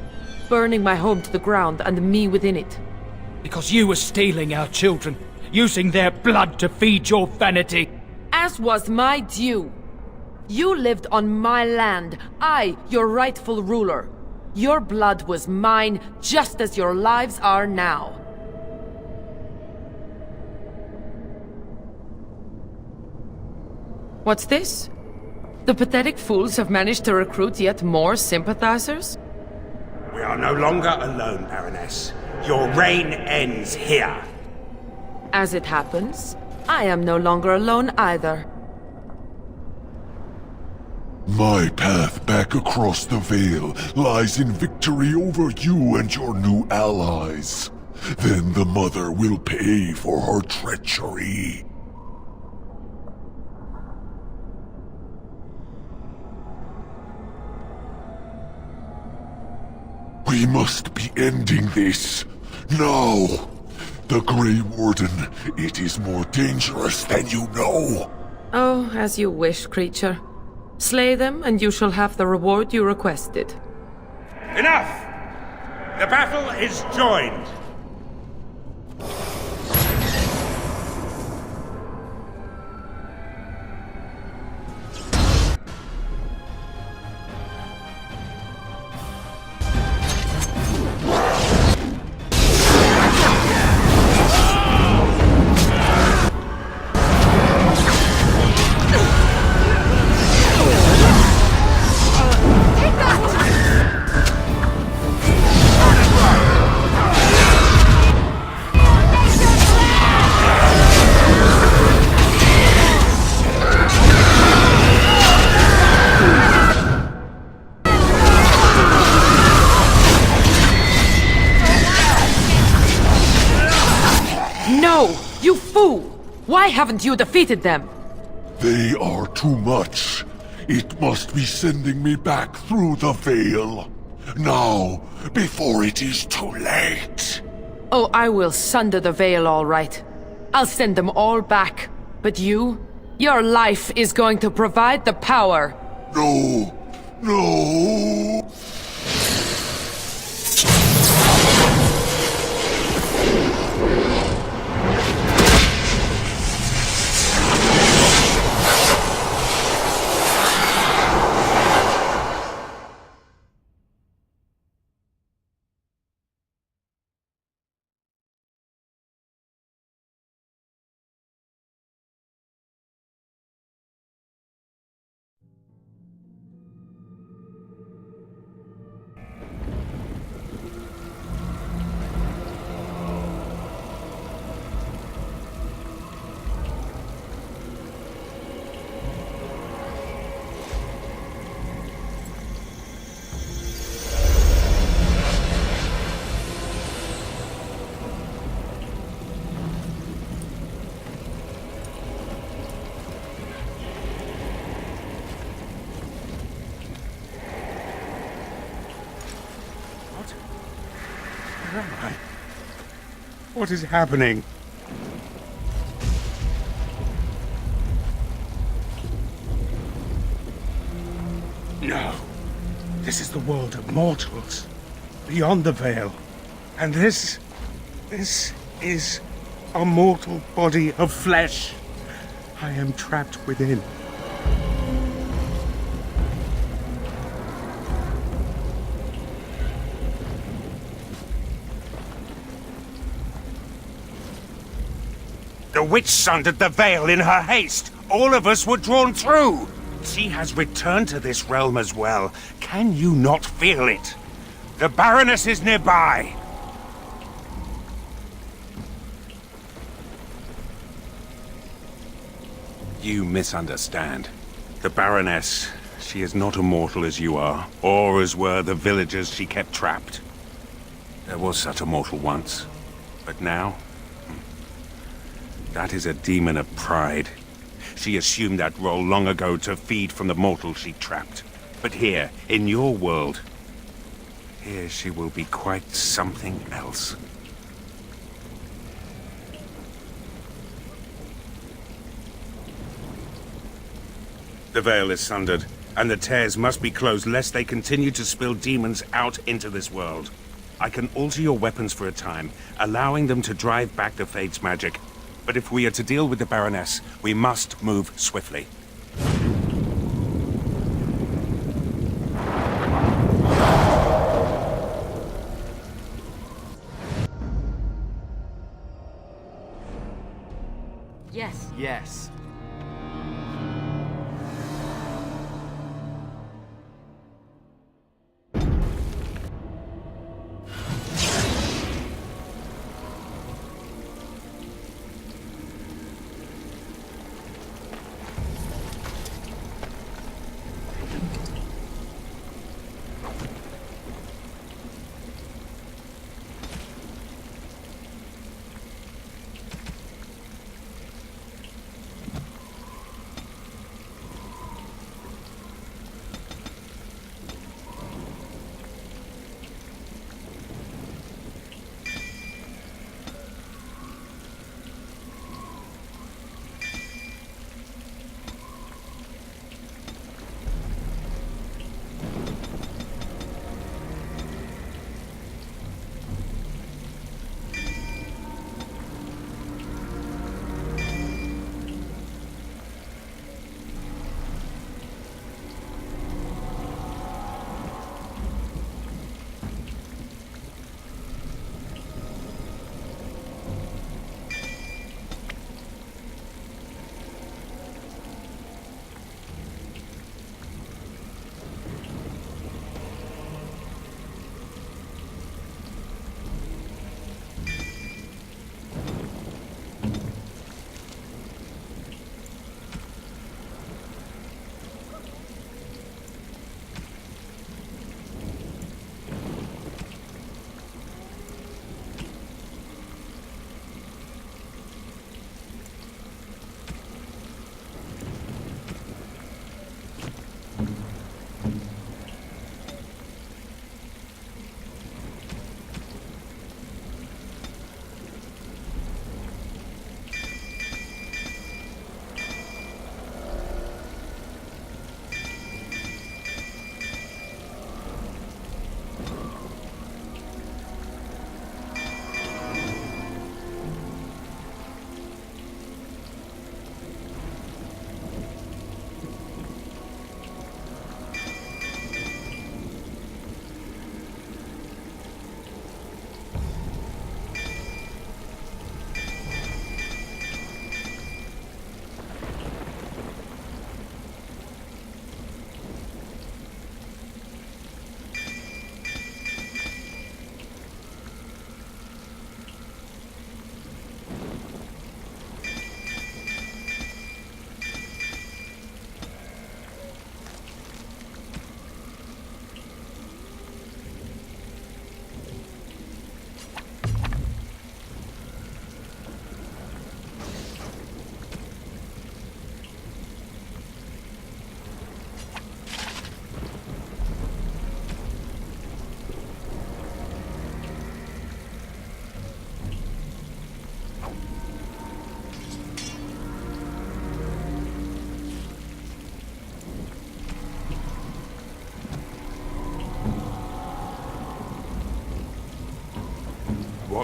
Burning my home to the ground and me within it. Because you were stealing our children, using their blood to feed your vanity. As was my due. You lived on my land, I, your rightful ruler. Your blood was mine, just as your lives are now. What's this? The pathetic fools have managed to recruit yet more sympathizers? We are no longer alone, Baroness. Your reign ends here. As it happens, I am no longer alone either. My path back across the Veil lies in victory over you and your new allies. Then the Mother will pay for her treachery. We must be ending this. Now! The Grey Warden, it is more dangerous than you know. Oh, as you wish, creature. Slay them, and you shall have the reward you requested. Enough! The battle is joined. Why haven't you defeated them? They are too much. It must be sending me back through the Veil. Now, before it is too late. Oh, I will sunder the Veil all right. I'll send them all back. But you? Your life is going to provide the power. No. No. What is happening? No. This is the world of mortals, beyond the veil. And this is a mortal body of flesh. I am trapped within. The witch sundered the veil in her haste. All of us were drawn through. She has returned to this realm as well. Can you not feel it? The Baroness is nearby. You misunderstand. The Baroness, she is not immortal as you are, or as were the villagers she kept trapped. There was such a mortal once, but now... that is a demon of pride. She assumed that role long ago to feed from the mortals she trapped. But here, in your world, here she will be quite something else. The veil is sundered, and the tears must be closed lest they continue to spill demons out into this world. I can alter your weapons for a time, allowing them to drive back the Fate's magic. But if we are to deal with the Baroness, we must move swiftly. Yes. Yes.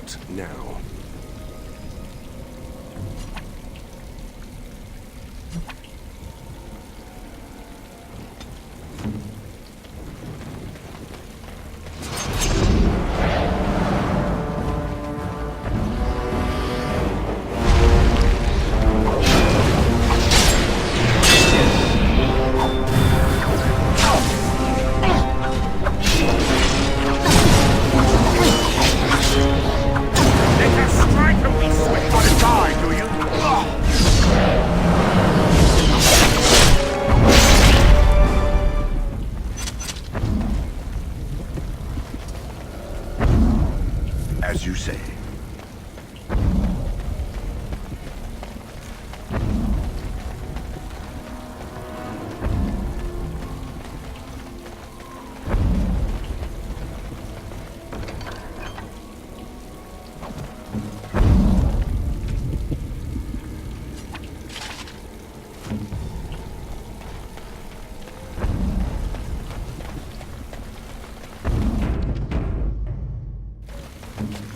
What now? As you say.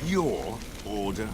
Your order?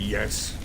Yes.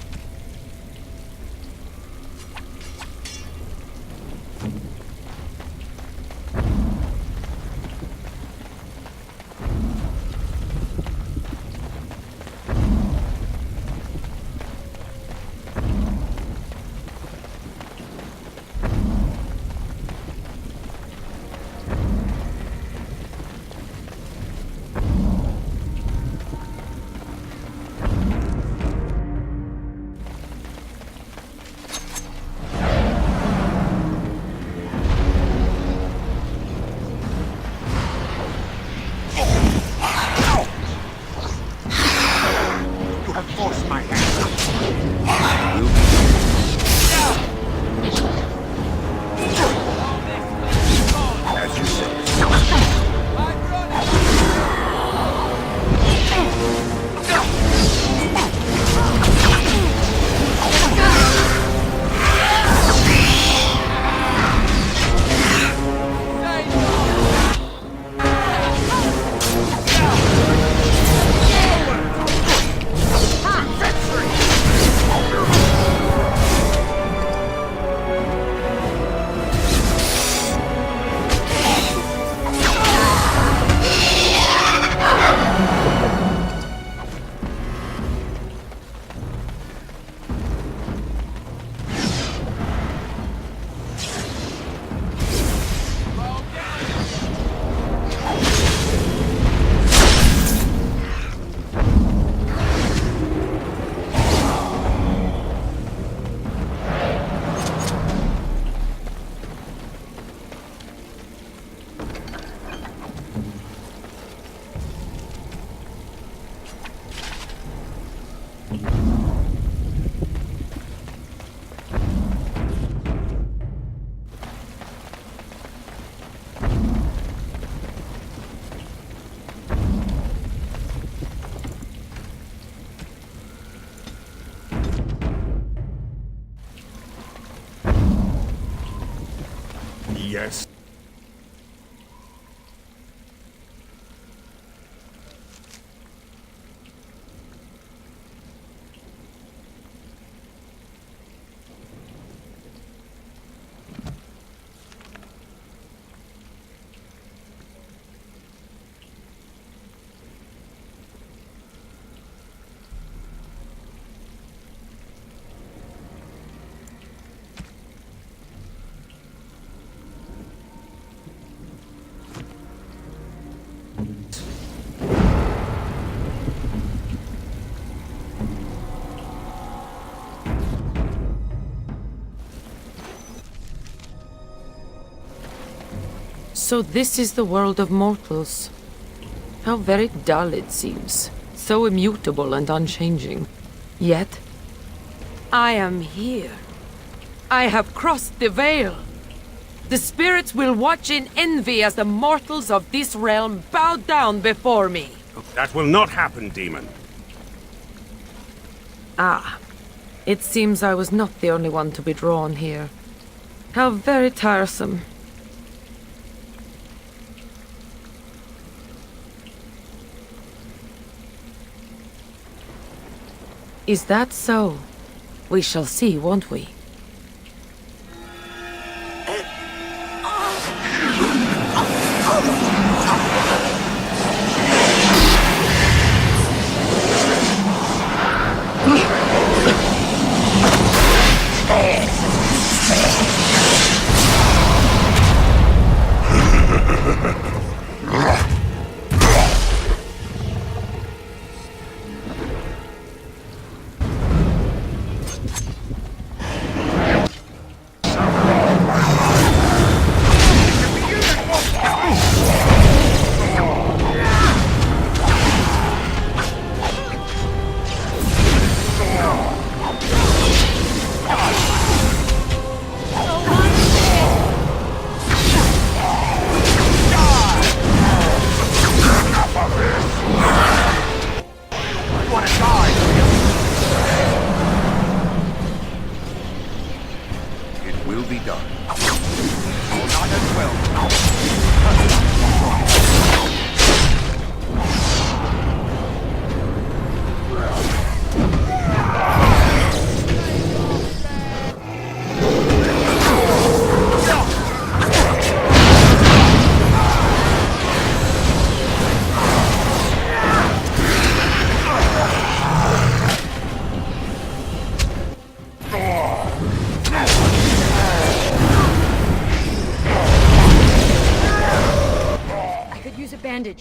Yes. So this is the world of mortals. How very dull it seems. So immutable and unchanging. Yet, I am here. I have crossed the veil. The spirits will watch in envy as the mortals of this realm bow down before me. That will not happen, demon. Ah, it seems I was not the only one to be drawn here. How very tiresome. Is that so? We shall see, won't we?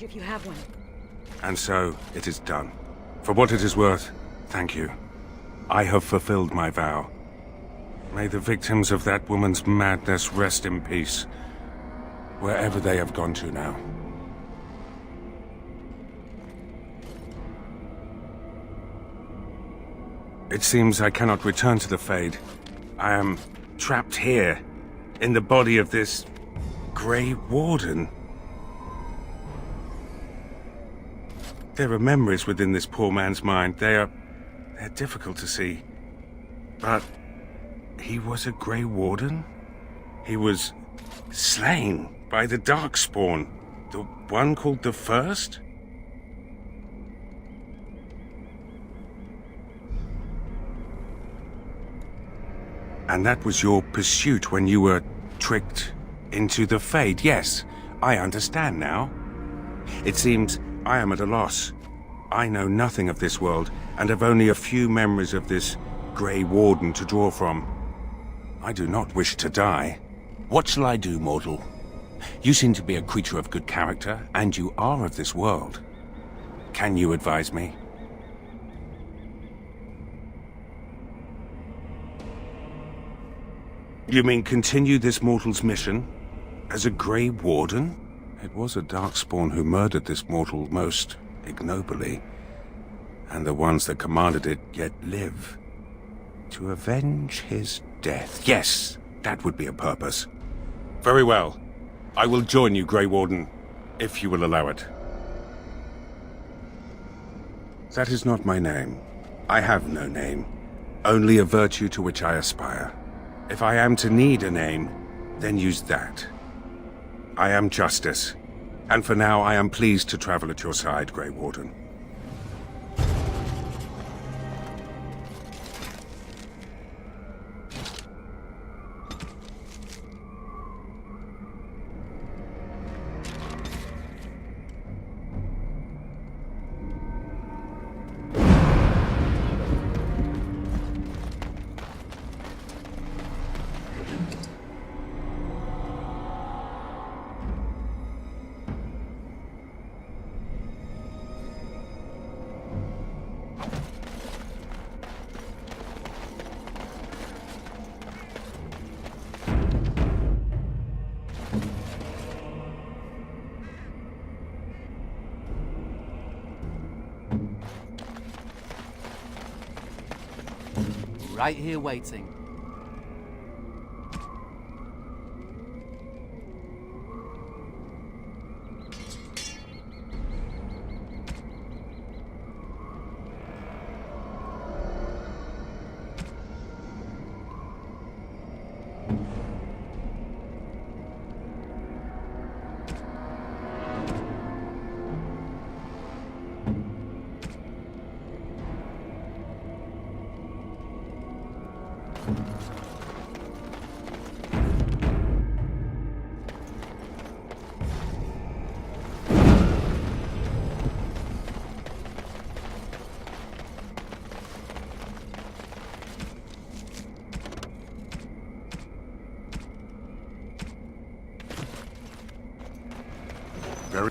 If you have one. And so, it is done. For what it is worth, thank you. I have fulfilled my vow. May the victims of that woman's madness rest in peace, wherever they have gone to now. It seems I cannot return to the Fade. I am trapped here, in the body of this Grey Warden. There are memories within this poor man's mind. They're difficult to see. But he was a Grey Warden? He was slain by the Darkspawn, the one called the First? And that was your pursuit when you were tricked into the Fade. Yes, I understand now. It seems I am at a loss. I know nothing of this world, and have only a few memories of this Grey Warden to draw from. I do not wish to die. What shall I do, mortal? You seem to be a creature of good character, and you are of this world. Can you advise me? You mean continue this mortal's mission? As a Grey Warden? It was a Darkspawn who murdered this mortal most ignobly, and the ones that commanded it yet live. To avenge his death. Yes, that would be a purpose. Very well. I will join you, Grey Warden, if you will allow it. That is not my name. I have no name, only a virtue to which I aspire. If I am to need a name, then use that. I am Justice, and for now I am pleased to travel at your side, Grey Warden. right here waiting. Very...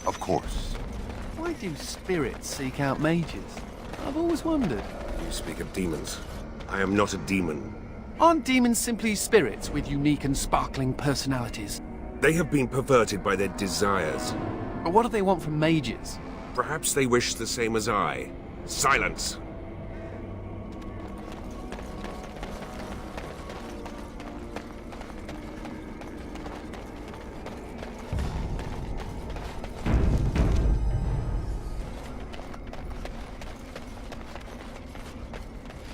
Of course. Why do spirits seek out mages? I've always wondered. You speak of demons. I am not a demon. Aren't demons simply spirits with unique and sparkling personalities? They have been perverted by their desires. But what do they want from mages? Perhaps they wish the same as I. Silence!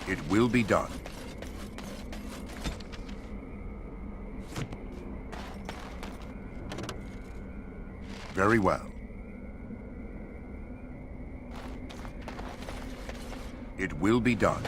It will be done. Very well. It will be done.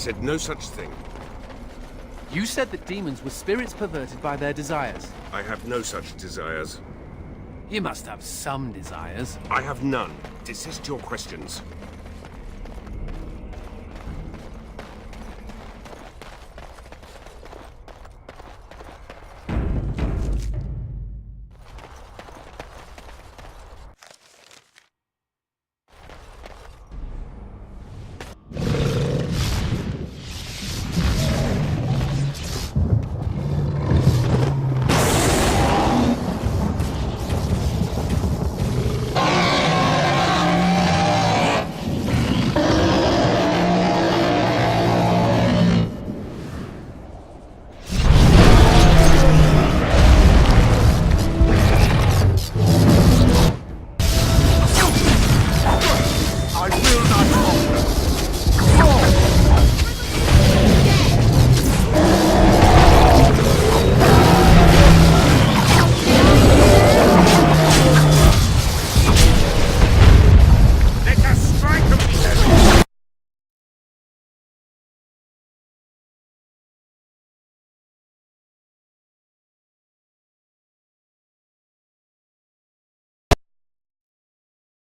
said no such thing. You said that demons were spirits perverted by their desires. I have no such desires. You must have some desires. I have none. Desist your questions.